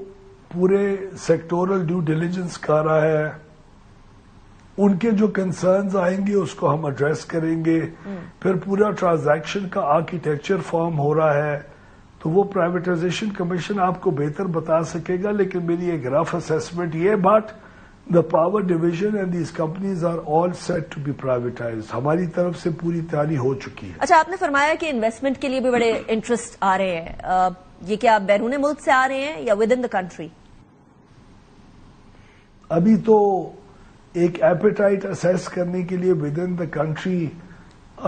پورے سیکٹورل ڈیو ڈیلیجنس کر رہا ہے، ان کے جو کنسرنز آئیں گے اس کو ہم ایڈریس کریں گے، پھر پورا ٹرانزیکشن کا آرکیٹیکچر فارم ہو رہا ہے، تو وہ پرائیویٹائزیشن کمیشن آپ کو بہتر بتا سکے گا، لیکن میری ایک رف اسیسمنٹ یہ but the power division and these companies are all set to be privatised, ہماری طرف سے پوری تیاری ہو چکی ہے. اچھا، آپ نے فرمایا کہ انویسٹمنٹ کے لیے بھی بڑے انٹرسٹ آ رہے ہیں، یہ کیا بیرون ملک سے آ رہے ہیں یا ود ان دا کنٹری؟ ابھی تو ایک ایپیٹائٹ اسیس کرنے کے لیے ود ان دا کنٹری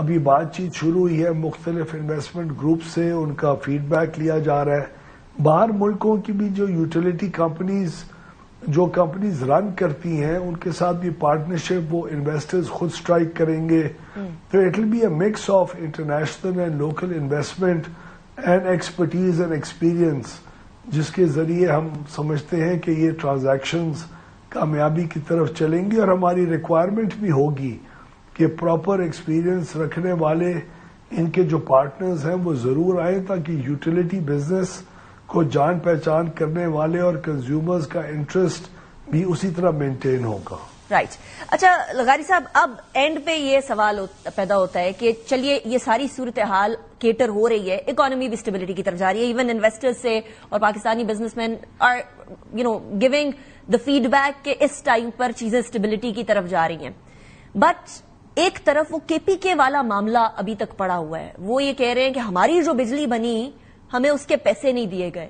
ابھی بات چیت شروع ہوئی ہے مختلف انویسٹمنٹ گروپ سے، ان کا فیڈ بیک لیا جا رہا ہے. باہر ملکوں کی بھی جو یوٹیلیٹی کمپنیز رن کرتی ہیں ان کے ساتھ بھی پارٹنرشپ وہ انویسٹرز خود سٹرائک کریں گے، تو it will be a mix of international and local investment and expertise and experience, جس کے ذریعے ہم سمجھتے ہیں کہ یہ ٹرانزیکشنز کامیابی کی طرف چلیں گی، اور ہماری ریکوائرمنٹ بھی ہوگی کہ پراپر ایکسپیرئنس رکھنے والے ان کے جو پارٹنرز ہیں وہ ضرور آئیں، تاکہ یوٹیلیٹی بزنس کو جان پہچان کرنے والے اور کنزیومرز کا انٹرسٹ بھی اسی طرح مینٹین ہوگا. رائٹ. اچھا لغاری صاحب، اب اینڈ پہ یہ سوال پیدا ہوتا ہے کہ چلیے یہ ساری صورتحال کیٹر ہو رہی ہے، اکانومی بھی اسٹیبلٹی کی طرف جا رہی ہے، ایون انویسٹرز سے اور Pakistani business men are giving the feedback کہ اس ٹائم پر چیزیں اسٹیبلٹی کی طرف جا رہی ہیں، بٹ ایک طرف وہ کے پی کے والا معاملہ ابھی تک پڑا ہوا ہے. وہ یہ کہہ رہے ہیں کہ ہماری جو بجلی بنی ہمیں اس کے پیسے نہیں دیے گئے.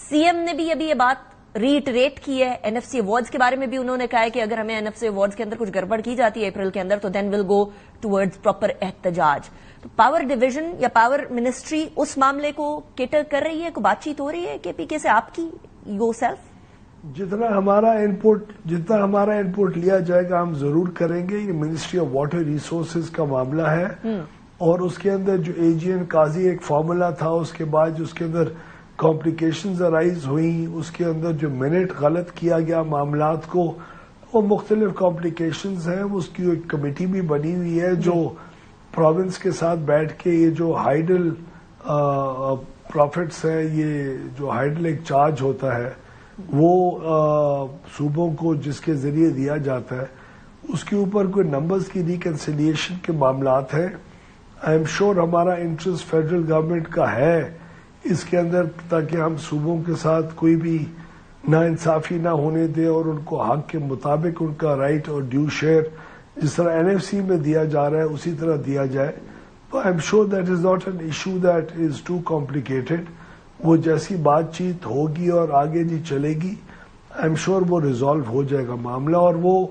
سی ایم نے بھی ابھی یہ بات ریٹریٹ کی ہے. این ایف سی ایوارڈز کے بارے میں بھی انہوں نے کہا ہے کہ اگر ہمیں این ایف سی ایوارڈز کے اندر کچھ گڑبڑ کی جاتی ہے اپریل کے اندر تو دین ول گو ٹورڈز پراپر احتجاج. تو پاور ڈویژن یا پاور منسٹری اس معاملے کو کیٹر کر رہی ہے؟ کوئی بات چیت ہو رہی ہے کے پی کے سے آپ کی یور سیلف؟ جتنا ہمارا ان پٹ لیا جائے گا ہم ضرور کریں گے. یہ منسٹری آف واٹر ریسورسز کا معاملہ ہے، اور اس کے اندر جو اے جی این قاضی ایک فارمولا تھا، اس کے بعد جو اس کے اندر کمپلیکیشنز ارائز ہوئی، اس کے اندر جو منٹ غلط کیا گیا معاملات کو، وہ مختلف کمپلیکیشنز ہیں. اس کی ایک کمیٹی بھی بنی ہوئی ہے جو پروونس کے ساتھ بیٹھ کے یہ جو ہائیڈل پروفٹس ہے، یہ جو ہائیڈل ایک چارج ہوتا ہے وہ صوبوں کو جس کے ذریعے دیا جاتا ہے، اس کے اوپر کوئی نمبرز کی ریکنسیلیشن کے معاملات ہیں. آئی ایم شیور ہمارا انٹرسٹ فیڈرل گورنمنٹ کا ہے اس کے اندر، تاکہ ہم صوبوں کے ساتھ کوئی بھی ناانصافی نہ ہونے دیں اور ان کو حق کے مطابق ان کا رائٹ اور ڈیو شیئر جس طرح این ایف سی میں دیا جا رہا ہے اسی طرح دیا جائے. تو I am sure that is not an issue that is too complicated. وہ جیسی بات چیت ہوگی اور آگے جی چلے گی، آئی ایم شیور وہ ریزالو ہو جائے گا معاملہ، اور وہ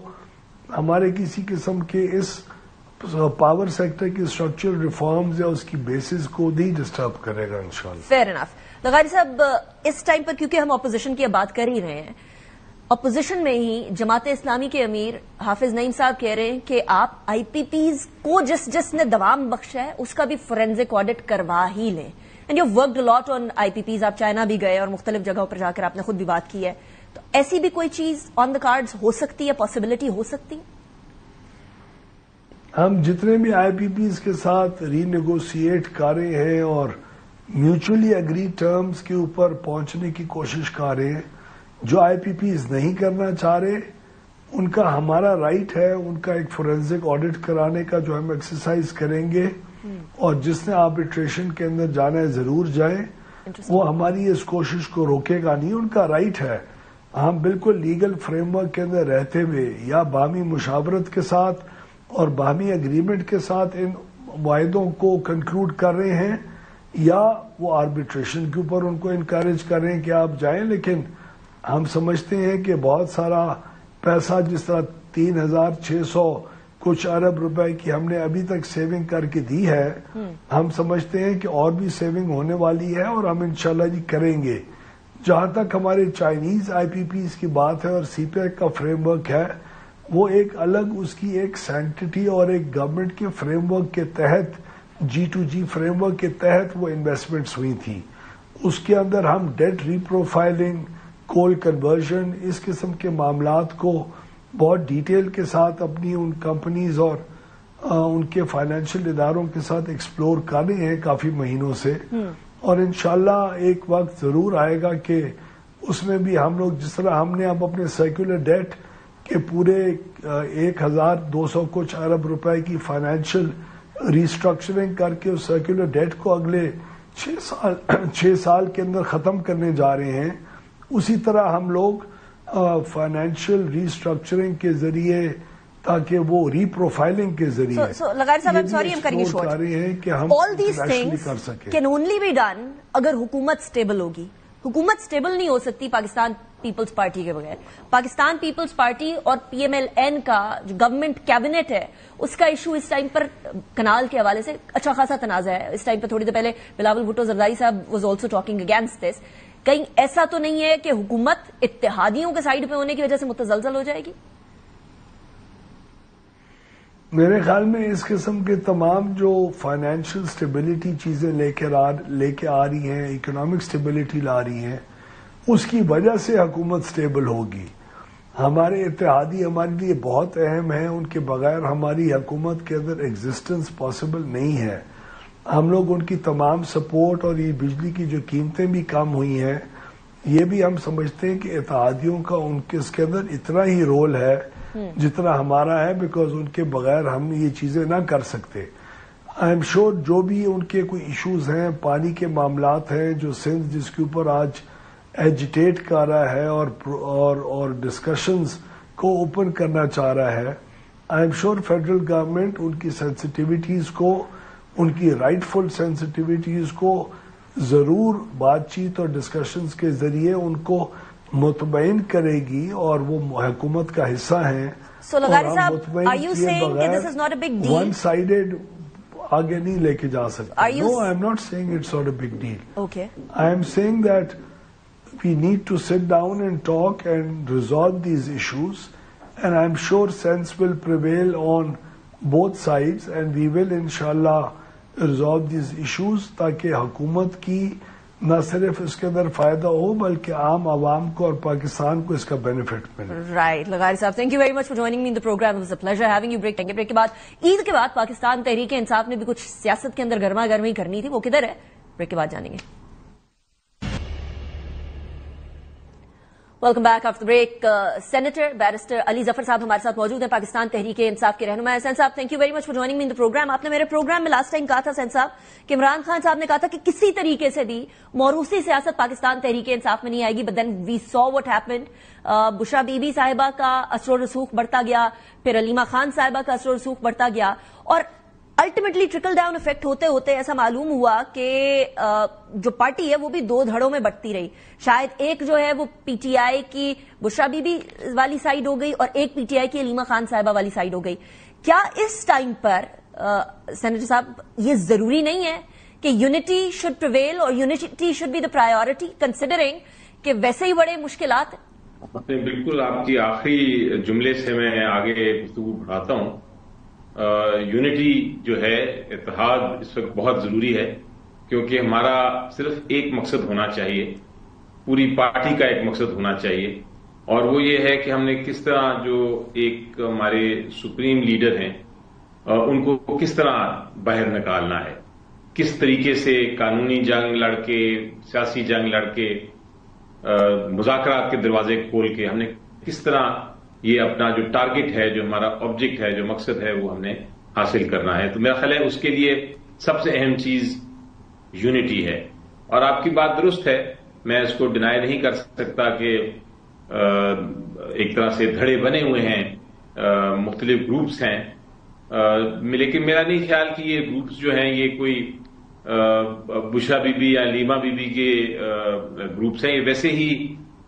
ہمارے کسی قسم کے اس پاور سیکٹر کی اسٹرکچرل ریفارمز یا اس کی بیسز کو نہیں ڈسٹرب کرے گا انشاءاللہ. Fair enough. لغاری صاحب، اس ٹائم پر کیونکہ ہم اپوزیشن کی بات کر ہی رہے ہیں، اپوزیشن میں ہی جماعت اسلامی کے امیر حافظ نعیم صاحب کہہ رہے ہیں کہ آپ آئی پی پیز کو جس نے دوام بخشا ہے اس کا بھی فورینزک آڈٹ کروا ہی لیں. And you worked a lot on I P Ps. آپ چائنا بھی گئے اور مختلف جگہوں پر جا کر آپ نے خود بھی بات کی ہے. تو ایسی بھی کوئی چیز آن دا کارڈز ہو سکتی ہے، پاسبلٹی ہو سکتی ہے؟ ہم جتنے بھی آئی پی پیز کے ساتھ ری نیگوشیٹ کر رہے ہیں اور میوچلی اگری ٹرمز کے اوپر پہنچنے کی کوشش کر رہے ہیں. جو آئی پی پیز نہیں کرنا چاہ رہے ان کا ہمارا رائٹ ہے ان کا ایک فورینزک آڈٹ کرانے کا، جو ہم ایکسرسائز کریں گے، اور جس نے آربیٹریشن کے اندر جانا ہے ضرور جائے. وہ ہماری اس کوشش کو روکے گا نہیں، ان کا رائٹ ہے. ہم بالکل لیگل فریم ورک کے اندر رہتے ہوئے یا باہمی مشاورت کے ساتھ اور باہمی اگریمنٹ کے ساتھ ان معاہدوں کو کنکلوڈ کر رہے ہیں، یا وہ آربیٹریشن کے اوپر ان کو انکریج کریں کہ آپ جائیں. لیکن ہم سمجھتے ہیں کہ بہت سارا پیسہ جس طرح 3,600 کچھ ارب روپے کی ہم نے ابھی تک سیونگ کر کے دی ہے, ہم سمجھتے ہیں کہ اور بھی سیونگ ہونے والی ہے اور ہم انشاءاللہ جی کریں گے. جہاں تک ہمارے چائنیز آئی پی پیز کی بات ہے اور سی پیک کا فریم ورک ہے, وہ ایک الگ اس کی ایک سینٹٹی اور ایک گورنمنٹ کے فریم ورک کے تحت G2G فریم ورک کے تحت وہ انویسٹمنٹس ہوئی تھی. اس کے اندر ہم ڈیٹ ری پروفائلنگ, کول کنورژن, اس قسم کے معاملات کو بہت ڈیٹیل کے ساتھ اپنی ان کمپنیز اور ان کے فائنینشیل اداروں کے ساتھ ایکسپلور کر رہے ہیں کافی مہینوں سے, اور انشاءاللہ ایک وقت ضرور آئے گا کہ اس میں بھی ہم لوگ جس طرح ہم نے اب اپنے سرکولر ڈیٹ کے پورے 1,200 کچھ ارب روپے کی فائنینشیل ریسٹرکچرنگ کر کے اس سرکولر ڈیٹ کو اگلے 6 سال کے اندر ختم کرنے جا رہے ہیں, اسی طرح ہم لوگ فائنینشیل ریسٹرکچرنگ کے ذریعے تاکہ وہ ری پروفائلنگ کے ذریعے لغاری صاحب I'm sorry I'm cutting you short. کہ ہم all these things can only be done اگر حکومت سٹیبل ہوگی. حکومت سٹیبل نہیں ہو سکتی پاکستان پیپلز پارٹی کے بغیر. پاکستان پیپلز پارٹی اور PMLN کا جو گورنمنٹ کیبنٹ ہے اس کا ایشو اس ٹائم پر کنال کے حوالے سے اچھا خاصا تنازع ہے. اس ٹائم پر تھوڑی دیر پہلے بلاول بھٹو زرداری صاحب was also talking against this. کہیں ایسا تو نہیں ہے کہ حکومت اتحادیوں کے سائڈ پہ ہونے کی وجہ سے متزلزل ہو جائے گی؟ میرے خیال میں اس قسم کے تمام جو فائنینشیل سٹیبلٹی چیزیں لے کے آ رہی ہیں, اکنامک سٹیبلٹی لا رہی ہیں, اس کی وجہ سے حکومت سٹیبل ہوگی. ہمارے اتحادی ہمارے لیے بہت اہم ہیں, ان کے بغیر ہماری حکومت کے اندر ایگزسٹنس پاسبل نہیں ہے. ہم لوگ ان کی تمام سپورٹ, اور یہ بجلی کی جو قیمتیں بھی کم ہوئی ہیں, یہ بھی ہم سمجھتے ہیں کہ اتحادیوں کا ان کے اس کے اندر اتنا ہی رول ہے جتنا ہمارا ہے, بیکاز ان کے بغیر ہم یہ چیزیں نہ کر سکتے. آئی ایم شیور جو بھی ان کے کوئی ایشوز ہیں, پانی کے معاملات ہیں جو سندھ جس کے اوپر آج ایجیٹیٹ کر رہا ہے اور ڈسکشنز کو اوپن کرنا چاہ رہا ہے, I M sure federal government ان کی سینسٹیوٹیز کو, ان کی رائٹ فل سینسٹیوٹیز کو ضرور بات چیت اور ڈسکشنز کے ذریعے ان کو مطمئن کرے گی, اور وہ حکومت کا حصہ ہیں. So, لغاری صاحب, are you saying that this is not a big deal? One sided آگے نہیں لے کے جا سکتے. No, I am not saying it's not a big deal. Okay. I am saying that we need to sit down and talk and resolve these issues, and I am sure sense will prevail on both sides, and we will inshallah resolve these issues تاکہ حکومت کی نہ صرف اس کے اندر فائدہ ہو بلکہ عام عوام کو اور پاکستان کو اس کا بینیفٹ ملے. رائٹ. لغاری Sahib, thank you very much for joining me in the program. It was a pleasure having you. Break کے بعد, عید کے بعد پاکستان تحریک انصاف نے بھی کچھ سیاست کے اندر گرما گرمی کرنی تھی, وہ کدھر ہے؟ بریک کے بعد جانیں گے. Welcome back after break. Senator barrister Ali Zafar صاحب ہمارے ساتھ موجود ہیں, پاکستان تحریک انصاف کے رہنما ہیں. سین صاحب, thank you very much for joining me in the program. آپ نے میرے پروگرام میں لاسٹ ٹائم کہا تھا سین صاحب کہ عمران خان صاحب نے کہا تھا کہ کسی طریقے سے بھی موروثی سیاست پاکستان تحریک انصاف میں نہیں آئے گی, but then we saw what happened. Bushra Bibi صاحبہ کا اثر و رسوخ بڑھتا گیا, پھر علیمہ خان صاحبہ کا اثر و رسوخ بڑھتا گیا, اور الٹیمیٹلی ٹرکل ڈاؤن افیکٹ ہوتے ہوتے ایسا معلوم ہوا کہ جو پارٹی ہے وہ بھی دو دھڑوں میں بٹتی رہی. شاید ایک جو ہے وہ پی ٹی آئی کی بشرا بی بی والی سائڈ ہو گئی, اور ایک پی ٹی آئی کی علیمہ خان صاحبہ والی سائڈ ہو گئی. کیا اس ٹائم پر سینیٹر صاحب یہ ضروری نہیں ہے کہ یونٹی شوڈ پریویل اور unity should be the priority, considering کہ ویسے ہی بڑے مشکلات ہیں؟ بالکل, آپ کی آخری جملے سے میں آگے گفتگو بڑھاتا ہوں. یونٹی جو ہے, اتحاد اس وقت بہت ضروری ہے, کیونکہ ہمارا صرف ایک مقصد ہونا چاہیے, پوری پارٹی کا ایک مقصد ہونا چاہیے, اور وہ یہ ہے کہ ہم نے کس طرح جو ایک ہمارے سپریم لیڈر ہیں ان کو کس طرح باہر نکالنا ہے, کس طریقے سے قانونی جنگ لڑ کے, سیاسی جنگ لڑ کے, مذاکرات کے دروازے کھول کے ہم نے کس طرح یہ اپنا جو ٹارگٹ ہے, جو ہمارا آبجیکٹ ہے, جو مقصد ہے, وہ ہم نے حاصل کرنا ہے. تو میرا خیال ہے اس کے لیے سب سے اہم چیز یونٹی ہے. اور آپ کی بات درست ہے, میں اس کو ڈینائی نہیں کر سکتا کہ ایک طرح سے دھڑے بنے ہوئے ہیں, مختلف گروپس ہیں, لیکن میرا نہیں خیال کہ یہ گروپس جو ہیں یہ کوئی بشرا بی بی یا لیما بی بی کے گروپس ہیں، یہ ویسے ہی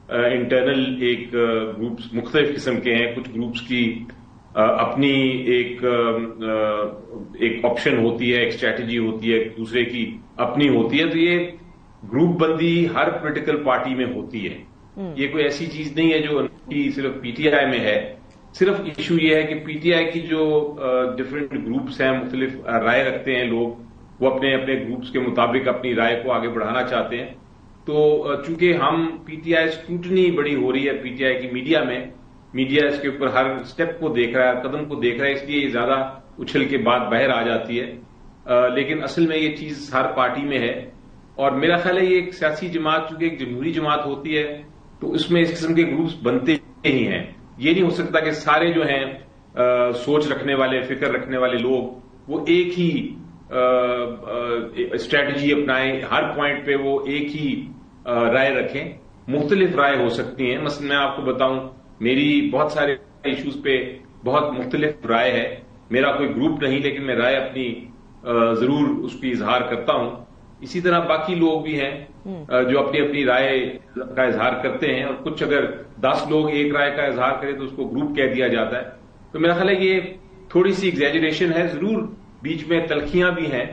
انٹرنل ایک گروپس مختلف قسم کے ہیں. کچھ گروپس کی اپنی ایک آپشن ہوتی ہے، ایک اسٹریٹجی ہوتی ہے، ایک دوسرے کی اپنی ہوتی ہے. تو یہ گروپ بندی ہر پولیٹیکل پارٹی میں ہوتی ہے. یہ کوئی ایسی چیز نہیں ہے جو صرف پی ٹی آئی میں ہے. صرف ایشو یہ ہے کہ پی ٹی آئی کی جو ڈفرینٹ گروپس ہیں، مختلف رائے رکھتے ہیں لوگ، وہ اپنے اپنے گروپس کے مطابق اپنی رائے کو آگے بڑھانا چاہتے ہیں. تو چونکہ ہم پی ٹی آئی اسکروٹنی بڑی ہو رہی ہے پی ٹی آئی کی میڈیا میں، میڈیا اس کے اوپر ہر سٹیپ کو دیکھ رہا ہے، قدم کو دیکھ رہا ہے، اس لیے یہ زیادہ اچھل کے بعد باہر آ جاتی ہے. لیکن اصل میں یہ چیز ہر پارٹی میں ہے. اور میرا خیال ہے یہ ایک سیاسی جماعت چونکہ ایک جمہوری جماعت ہوتی ہے تو اس میں اس قسم کے گروپس بنتے ہی ہیں. یہ نہیں ہو سکتا کہ سارے جو ہیں سوچ رکھنے والے، فکر رکھنے والے لوگ وہ ایک ہی اسٹریٹجی اپنائیں، ہر پوائنٹ پہ وہ ایک ہی رائے رکھیں. مختلف رائے ہو سکتی ہیں. مثلا میں آپ کو بتاؤں، میری بہت سارے ایشوز پہ بہت مختلف رائے ہے. میرا کوئی گروپ نہیں، لیکن میں رائے اپنی ضرور اس کی اظہار کرتا ہوں. اسی طرح باقی لوگ بھی ہیں جو اپنی اپنی رائے کا اظہار کرتے ہیں. اور کچھ اگر 10 لوگ ایک رائے کا اظہار کریں تو اس کو گروپ کہہ دیا جاتا ہے. تو میرا خیال ہے یہ تھوڑی سی ایگزیجریشن ہے. ضرور بیچ میں تلخیاں بھی ہیں.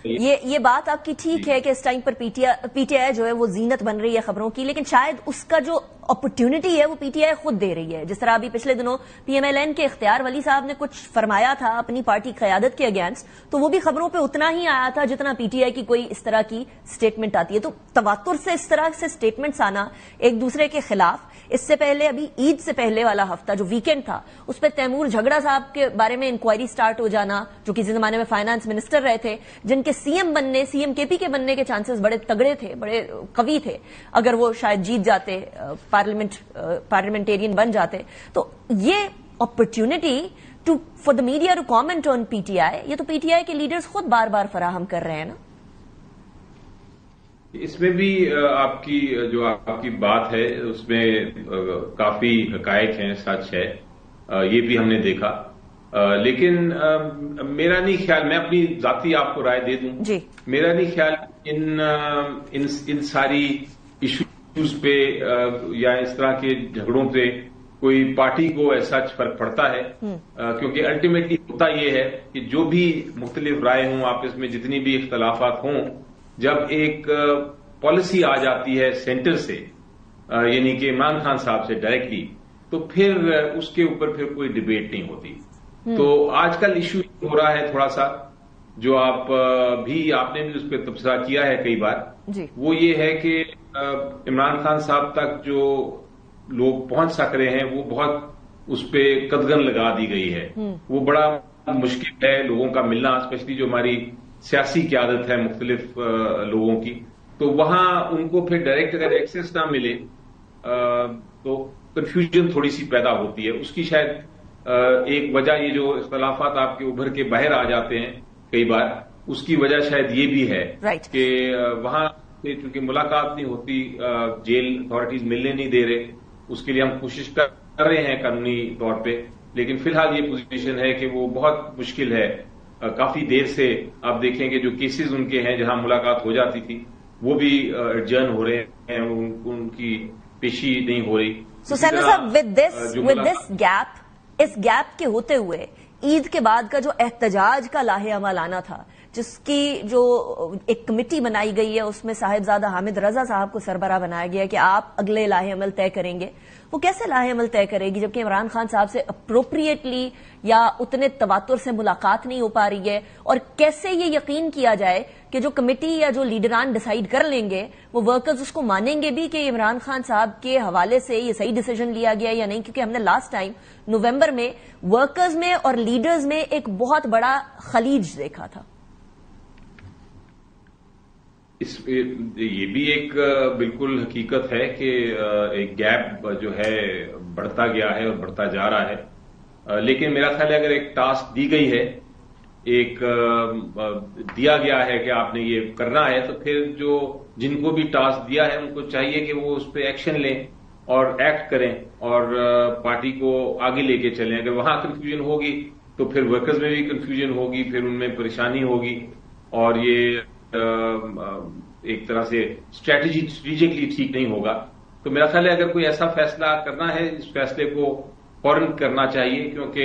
یہ بات آپ کی ٹھیک ہے کہ اس ٹائم پر پی ٹی آئی جو ہے وہ زینت بن رہی ہے خبروں کی، لیکن شاید اس کا جو اپرچونٹی ہے وہ پی ٹی آئی خود دے رہی ہے. جس طرح ابھی پچھلے دنوں پی ایم ایل این کے اختیار ولی صاحب نے کچھ فرمایا تھا اپنی پارٹی قیادت کے اگینسٹ، تو وہ بھی خبروں پہ اتنا ہی آیا تھا جتنا پی ٹی آئی کی کوئی اس طرح کی سٹیٹمنٹ آتی ہے. تو تواتر سے اس طرح سے سٹیٹمنٹس آنا ایک دوسرے کے خلاف. اس سے پہلے ابھی عید سے پہلے والا ہفتہ جو ویکینڈ تھا اس پہ تیمور جھگڑا صاحب کے بارے میں انکوائری سٹارٹ ہو جانا، جو کسی زمانے میں فائنانس منسٹر رہے تھے، جن کے سی ایم کے پی کے بننے کے چانسز بڑے تگڑے تھے، بڑے قوی تھے اگر وہ شاید جیت جاتے، پارلیمنٹیرین بن جاتے. تو یہ opportunity for the media to comment on P T I, یہ تو پی ٹی آئی کے لیڈرز خود بار بار فراہم کر رہے ہیں نا. اس میں بھی آپ کی بات ہے اس میں کافی حقائق ہیں، سچ ہے، یہ بھی ہم نے دیکھا. لیکن میرا نہیں خیال، میں اپنی ذاتی آپ کو رائے دے دوں جی. میرا نہیں خیال ان ساری ایشوز پہ یا اس طرح کے جھگڑوں پہ کوئی پارٹی کو ایسا فرق پڑتا ہے. کیونکہ الٹیمیٹلی ہوتا یہ ہے کہ جو بھی مختلف رائے ہوں، آپس میں جتنی بھی اختلافات ہوں، جب ایک پالیسی آ جاتی ہے سینٹر سے، یعنی کہ عمران خان صاحب سے ڈائریکٹلی، تو پھر اس کے اوپر پھر کوئی ڈبیٹ نہیں ہوتی. تو آج کل ایشو ہو رہا ہے تھوڑا سا، جو آپ نے بھی اس پہ تبصرہ کیا ہے کئی بار جی. وہ یہ ہے کہ عمران خان صاحب تک جو لوگ پہنچ سک رہے ہیں وہ بہت اس پہ قدغن لگا دی گئی ہے. وہ بڑا مشکل ہے لوگوں کا ملنا، اسپیشلی جو ہماری سیاسی قیادت ہے مختلف لوگوں کی. تو وہاں ان کو پھر ڈائریکٹ اگر ایکسیس نہ ملے تو کنفیوژن تھوڑی سی پیدا ہوتی ہے. اس کی شاید ایک وجہ یہ جو اختلافات آپ کے ابھر کے باہر آ جاتے ہیں کئی بار، اس کی وجہ شاید یہ بھی ہے کہ وہاں چونکہ ملاقات نہیں ہوتی، جیل اتھارٹیز ملنے نہیں دے رہے. اس کے لیے ہم کوشش کر رہے ہیں قانونی طور پہ، لیکن فی الحال یہ پوزیشن ہے کہ وہ بہت مشکل ہے. کافی دیر سے آپ دیکھیں گے جو کیسز ان کے ہیں جہاں ملاقات ہو جاتی تھی وہ بھی ایڈجرن ہو رہے ہیں، ان کی پیشی نہیں ہو رہی. So senator Sahib with this gap, اس گیپ کے ہوتے ہوئے عید کے بعد کا جو احتجاج کا لاہے عمل آنا تھا، جس کی جو ایک کمیٹی بنائی گئی ہے، اس میں صاحبزادہ حامد رضا صاحب کو سربراہ بنایا گیا کہ آپ اگلے لاہے عمل طے کریں گے. وہ کیسے لاہے عمل طے کرے گی جبکہ عمران خان صاحب سے اپروپریٹلی یا اتنے تواتر سے ملاقات نہیں ہو پا رہی ہے؟ اور کیسے یہ یقین کیا جائے کہ جو کمیٹی یا جو لیڈران ڈیسائیڈ کر لیں گے وہ ورکرز اس کو مانیں گے بھی کہ عمران خان صاحب کے حوالے سے یہ صحیح ڈیسیجن لیا گیا یا نہیں؟ کیونکہ ہم نے لاسٹ ٹائم نومبر میں ورکرز میں اور لیڈرز میں ایک بہت بڑا خلیج دیکھا تھا. یہ بھی ایک بالکل حقیقت ہے کہ ایک گیپ جو ہے بڑھتا گیا ہے اور بڑھتا جا رہا ہے. لیکن میرا خیال ہے اگر ایک ٹاسک دی گئی ہے، ایک دیا گیا ہے کہ آپ نے یہ کرنا ہے، تو پھر جن کو بھی ٹاسک دیا ہے ان کو چاہیے کہ وہ اس پہ ایکشن لیں اور ایکٹ کریں اور پارٹی کو آگے لے کے چلیں. اگر وہاں کنفیوژن ہوگی تو پھر ورکرز میں بھی کنفیوژن ہوگی, پھر ان میں پریشانی ہوگی, اور یہ ایک طرح سے اسٹریٹجیکلی ٹھیک نہیں ہوگا. تو میرا خیال ہے اگر کوئی ایسا فیصلہ کرنا ہے, اس فیصلے کو فوراً کرنا چاہیے, کیونکہ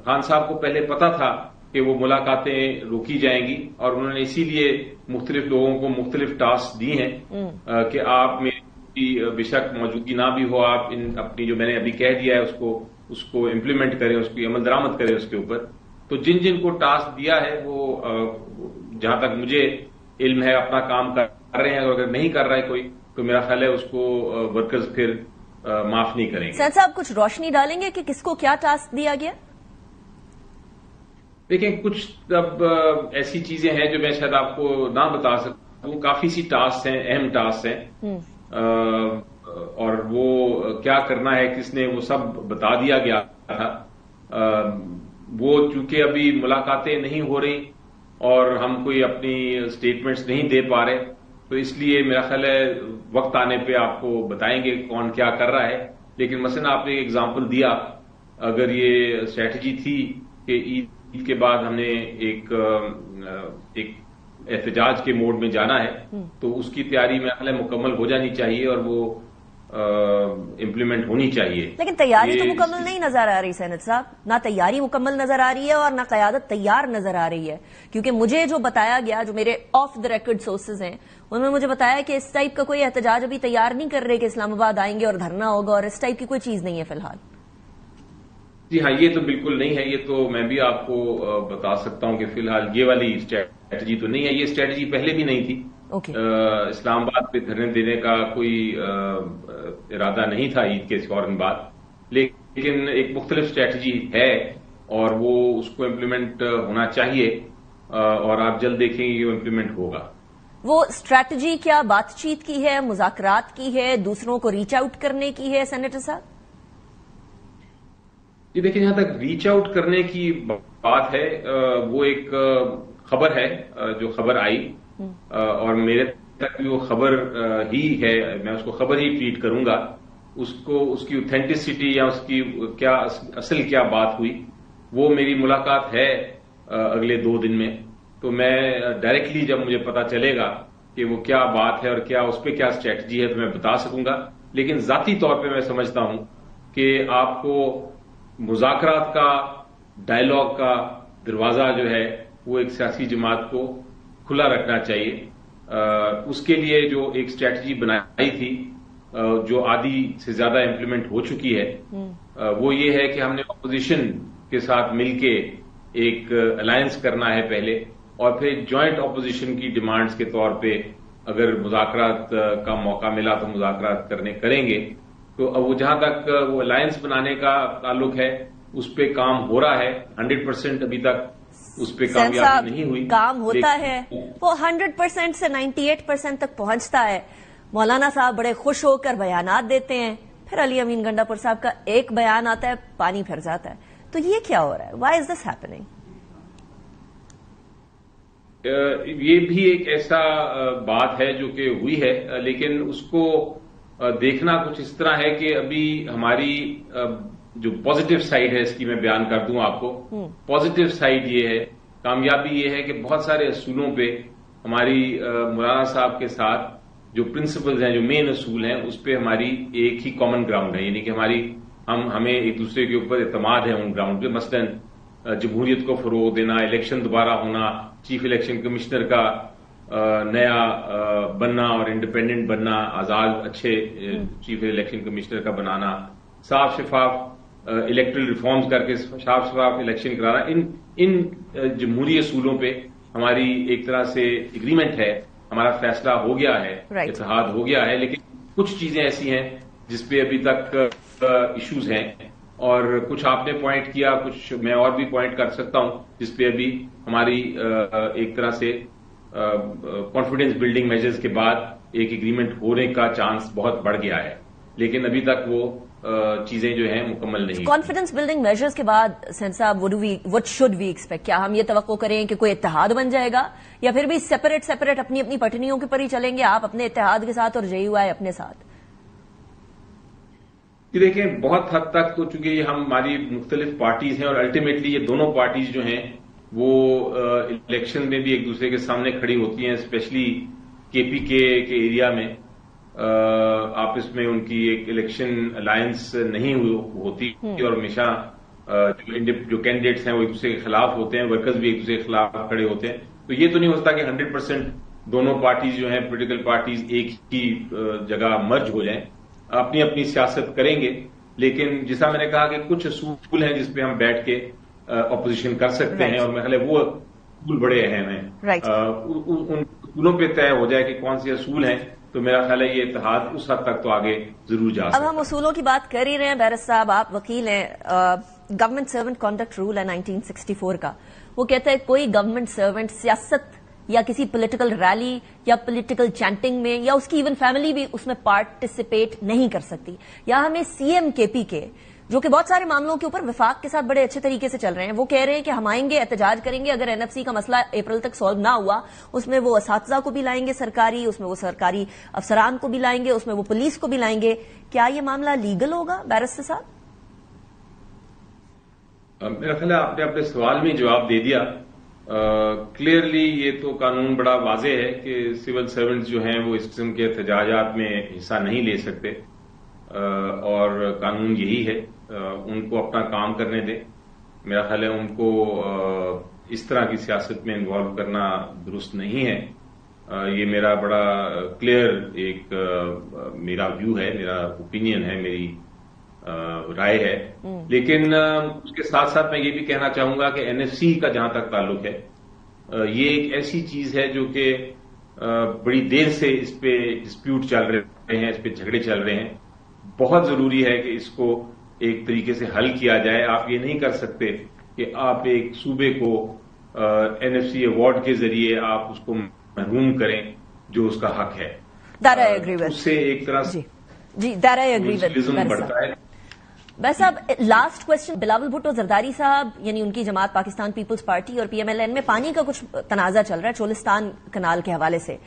خان صاحب کو پہلے پتا تھا کہ وہ ملاقاتیں روکی جائیں گی, اور انہوں نے اسی لیے مختلف لوگوں کو مختلف ٹاسک دی ہیں کہ آپ میں بے شک موجودگی نہ بھی ہو, آپ اپنی جو میں نے ابھی کہہ دیا ہے اس کو امپلیمنٹ کریں, اس کی عمل درآمد کریں اس کے اوپر. تو جن کو ٹاسک دیا ہے وہ جہاں تک مجھے علم ہے اپنا کام کر رہے ہیں, اور اگر نہیں کر رہا ہے کوئی تو میرا خیال ہے اس کو ورکرز پھر معاف نہیں کریں گے. سید صاحب کچھ روشنی ڈالیں گے کہ کس کو کیا ٹاسک دیا گیا؟ دیکھیں, کچھ اب ایسی چیزیں ہیں جو میں شاید آپ کو نہ بتا سکوں. کافی سی ٹاسک ہیں, اہم ٹاسک ہیں, اور وہ کیا کرنا ہے کس نے, وہ سب بتا دیا گیا تھا. وہ چونکہ ابھی ملاقاتیں نہیں ہو رہی اور ہم کوئی اپنی اسٹیٹمنٹس نہیں دے پا رہے, تو اس لیے میرا خیال ہے وقت آنے پہ آپ کو بتائیں گے کون کیا کر رہا ہے. لیکن مثلا آپ نے ایک ایگزامپل دیا, اگر یہ اسٹریٹجی تھی کہ عید کے بعد ہم نے ایک احتجاج کے موڈ میں جانا ہے, تو اس کی تیاری میرا خیال ہے مکمل ہو جانی چاہیے اور وہ امپلیمنٹ ہونی چاہیے. لیکن تیاری تو مکمل نہیں نظر آ رہی سینٹ صاحب, نہ تیاری مکمل نظر آ رہی ہے اور نہ قیادت تیار نظر آ رہی ہے. کیونکہ مجھے جو بتایا گیا, جو میرے آف دا ریکارڈ سورسز ہیں, انہوں نے مجھے بتایا کہ اس ٹائپ کا کوئی احتجاج ابھی تیار نہیں کر رہے کہ اسلام آباد آئیں گے اور دھرنا ہوگا, اور اس ٹائپ کی کوئی چیز نہیں ہے فی الحال. جی ہاں, یہ تو بالکل نہیں ہے. یہ تو میں بھی آپ کو بتا سکتا ہوں کہ فی الحال یہ والی اسٹریٹجی تو نہیں ہے. یہ اسٹریٹجی پہلے بھی نہیں تھی. اسلام آباد پہ دھرنے دینے کا کوئی ارادہ نہیں تھا عید کے فوراً بعد, لیکن ایک مختلف اسٹریٹجی ہے اور وہ اس کو امپلیمنٹ ہونا چاہیے, اور آپ جلد دیکھیں گے وہ امپلیمنٹ ہوگا. وہ اسٹریٹجی کیا بات چیت کی ہے, مذاکرات کی ہے, دوسروں کو ریچ آؤٹ کرنے کی ہے سینیٹر صاحب؟ جی دیکھیں, جہاں تک ریچ آؤٹ کرنے کی بات ہے, وہ ایک خبر ہے جو خبر آئی, اور میرے تک بھی وہ خبر ہی ہے, میں اس کو خبر ہی ٹویٹ کروں گا. اس کی اوتھینٹسٹی یا اس کی کیا اصل کیا بات ہوئی, وہ میری ملاقات ہے اگلے 2 دن میں. تو میں ڈائریکٹلی جب مجھے پتا چلے گا کہ وہ کیا بات ہے اور کیا اس پہ کیا اسٹریٹجی ہے تو میں بتا سکوں گا. لیکن ذاتی طور پہ میں سمجھتا ہوں کہ آپ کو مذاکرات کا, ڈائلاگ کا دروازہ جو ہے وہ ایک سیاسی جماعت کو کھلا رکھنا چاہیے. اس کے لیے جو ایک اسٹریٹجی بنائی تھی جو آدھی سے زیادہ امپلیمنٹ ہو چکی ہے, وہ یہ ہے کہ ہم نے اپوزیشن کے ساتھ مل کے ایک الائنس کرنا ہے پہلے, اور پھر جوائنٹ اپوزیشن کی ڈیمانڈز کے طور پہ اگر مذاکرات کا موقع ملا تو مذاکرات کریں گے. تو اب وہ جہاں تک وہ الائنس بنانے کا تعلق ہے اس پہ کام ہو رہا ہے. 100% ابھی تک اس پہ کامیابی نہیں ہوئی. کام ہوتا ہے, وہ 100% سے 98% تک پہنچتا ہے. مولانا صاحب بڑے خوش ہو کر بیانات دیتے ہیں, پھر علی امین گنڈا پور صاحب کا ایک بیان آتا ہے, پانی پھر جاتا ہے. تو یہ کیا ہو رہا ہے؟ Why is this happening? یہ بھی ایک ایسا بات ہے جو کہ ہوئی ہے, لیکن اس کو دیکھنا کچھ اس طرح ہے کہ ابھی ہماری جو پازیٹو سائڈ ہے اس کی میں بیان کر دوں آپ کو. پازیٹو سائڈ یہ ہے, کامیابی یہ ہے کہ بہت سارے اصولوں پہ ہماری مولانا صاحب کے ساتھ جو پرنسپلز ہیں, جو مین اصول ہیں, اس پہ ہماری ایک ہی کامن گراؤنڈ ہے. یعنی کہ ہمیں ایک دوسرے کے اوپر اعتماد ہے ان گراؤنڈ پہ. مثلا جمہوریت کو فروغ دینا, الیکشن دوبارہ ہونا, چیف الیکشن کمشنر کا نیا بننا اور انڈیپینڈنٹ بننا, آزاد اچھے چیف الیکشن کمشنر کا بنانا, صاف شفاف الیکٹرل ریفارمز کر کے صاف شفاف الیکشن کرانا. ان جمہوری اصولوں پہ ہماری ایک طرح سے اگریمنٹ ہے, ہمارا فیصلہ ہو گیا ہے, اتحاد ہو گیا ہے. لیکن کچھ چیزیں ایسی ہیں جس پہ ابھی تک ایشوز ہیں, اور کچھ آپ نے پوائنٹ کیا, کچھ میں اور بھی پوائنٹ کر سکتا ہوں جس پہ ابھی ہماری ایک طرح سے کانفیڈنس بلڈنگ میجرز کے بعد ایک ایگریمنٹ ہونے کا چانس بہت بڑھ گیا ہے. لیکن ابھی تک وہ چیزیں جو ہیں مکمل نہیں. کانفیڈنس بلڈنگ میجرز کے بعد سین صاحب وٹ شوڈ وی ایکسپیکٹ؟ کیا ہم یہ توقع کریں کہ کوئی اتحاد بن جائے گا, یا پھر بھی سیپریٹ اپنی اپنی پٹنیوں کے پر ہی چلیں گے, آپ اپنے اتحاد کے ساتھ اور JUI اپنے ساتھ؟ یہ دیکھیں بہت حد تک تو چونکہ یہ ہماری مختلف پارٹیز ہیں اور الٹیمیٹلی یہ دونوں پارٹیز جو ہیں وہ الیکشن میں بھی ایک دوسرے کے سامنے کھڑی ہوتی ہیں، اسپیشلی کے پی کے ایریا میں آپس میں ان کی ایک الیکشن الائنس نہیں ہوتی اور ہمیشہ جو کینڈیڈیٹس ہیں وہ ایک دوسرے کے خلاف ہوتے ہیں، ورکرز بھی ایک دوسرے کے خلاف کھڑے ہوتے ہیں. تو یہ تو نہیں ہوتا کہ 100% دونوں پارٹیز جو ہیں پولیٹیکل پارٹیز ایک ہی جگہ مرج ہو جائیں، اپنی اپنی سیاست کریں گے. لیکن جیسا میں نے کہا کہ کچھ اصول ہیں جس پہ ہم بیٹھ کے اپوزیشن کر سکتے ہیں، اور میرا خیال ہے وہ اصول بڑے اہم ہیں. ان اصولوں پہ طے ہو جائے کہ کون سے اصول ہیں تو میرا خیال ہے یہ اتحاد اس حد تک تو آگے ضرور جا سکتا ہے. اب ہم اصولوں کی بات کر ہی رہے ہیں، بیرس صاحب آپ وکیل ہیں. گورنمنٹ سرونٹ کانڈکٹ رول ہے 1964 کا، وہ کہتا ہے کوئی گورنمنٹ سرونٹ سیاست یا کسی پولیٹیکل ریلی یا پولیٹیکل چینٹنگ میں یا اس کی ایون فیملی بھی اس میں پارٹیسپیٹ نہیں کر سکتی. یا ہمیں سی ایم کے پی کے جو کہ بہت سارے معاملوں کے اوپر وفاق کے ساتھ بڑے اچھے طریقے سے چل رہے ہیں، وہ کہہ رہے ہیں کہ ہم آئیں گے، احتجاج کریں گے، اگر این ایف سی کا مسئلہ اپریل تک سالو نہ ہوا اس میں وہ اساتذہ کو بھی لائیں گے سرکاری، اس میں وہ سرکاری افسران کو بھی لائیں گے، اس میں وہ پولیس کو بھی لائیں گے. کیا یہ معاملہ لیگل ہوگا بیرسٹر صاحب؟ میرا خیال ہے آپ نے اپنے سوال میں جواب دے دیا. کلیئرلی یہ تو قانون بڑا واضح ہے کہ سول سرونٹس جو ہیں وہ اس قسم کے احتجاجات میں حصہ نہیں لے سکتے، اور قانون یہی ہے، ان کو اپنا کام کرنے دیں. میرا خیال ہے ان کو اس طرح کی سیاست میں انوالو کرنا درست نہیں ہے. یہ میرا بڑا کلیئر ایک میرا ویو ہے، میرا اوپینین ہے، میری رائے ہے. لیکن اس کے ساتھ ساتھ میں یہ بھی کہنا چاہوں گا کہ این ایف سی کا جہاں تک تعلق ہے، یہ ایک ایسی چیز ہے جو کہ بڑی دیر سے اس پہ ڈسپیوٹ چل رہے ہیں، اس پہ جھگڑے چل رہے ہیں. بہت ضروری ہے کہ اس کو ایک طریقے سے حل کیا جائے. آپ یہ نہیں کر سکتے کہ آپ ایک صوبے کو این ایف سی ایوارڈ کے ذریعے آپ اس کو محروم کریں جو اس کا حق ہے. اس سے ایک طرح سے بڑھتا ہے. بس صاحب لاسٹ کوشچن، بلاول بھٹو زرداری صاحب یعنی ان کی جماعت پاکستان پیپلز پارٹی اور پی ایم ایل این میں پانی کا کچھ تنازع چل رہا ہے چولستان کنال کے حوالے سے.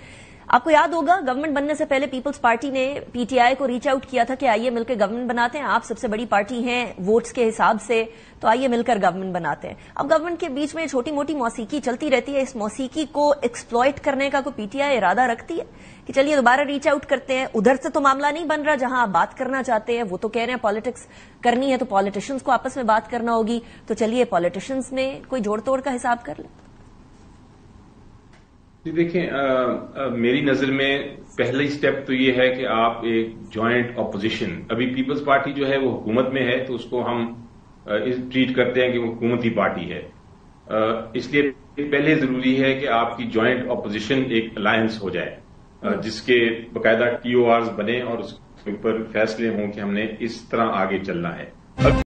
آپ کو یاد ہوگا گورنمنٹ بننے سے پہلے پیپلز پارٹی نے پی ٹی آئی کو ریچ آؤٹ کیا تھا کہ آئیے مل کے گورنمنٹ بناتے ہیں، آپ سب سے بڑی پارٹی ہیں ووٹس کے حساب سے، تو آئیے مل کر گورنمنٹ بناتے ہیں. اب گورنمنٹ کے بیچ میں چھوٹی موٹی موسیقی چلتی رہتی ہے، اس موسیقی کو ایکسپلوئٹ کرنے کا کوئی پی ٹی آئی ارادہ رکھتی ہے کہ چلیے دوبارہ ریچ آؤٹ کرتے ہیں؟ ادھر سے تو معاملہ نہیں بن رہا جہاں آپ بات کرنا چاہتے ہیں، وہ تو کہہ رہے ہیں پالیٹکس کرنی ہے تو پالیٹیشنز کو آپس میں بات کرنا ہوگی، تو چلیے پالیٹیشنز میں کوئی جوڑ توڑ کا حساب کر لیں. جی دیکھیں، میری نظر میں پہلی سٹیپ تو یہ ہے کہ آپ ایک جوائنٹ اپوزیشن، ابھی پیپلز پارٹی جو ہے وہ حکومت میں ہے تو اس کو ہم ٹریٹ کرتے ہیں کہ وہ حکومتی پارٹی ہے، اس لیے پہلے ضروری ہے کہ آپ کی جوائنٹ اپوزیشن ایک الائنس ہو جائے جس کے باقاعدہ ٹی او آرز بنے اور اس کے اوپر فیصلے ہوں کہ ہم نے اس طرح آگے چلنا ہے.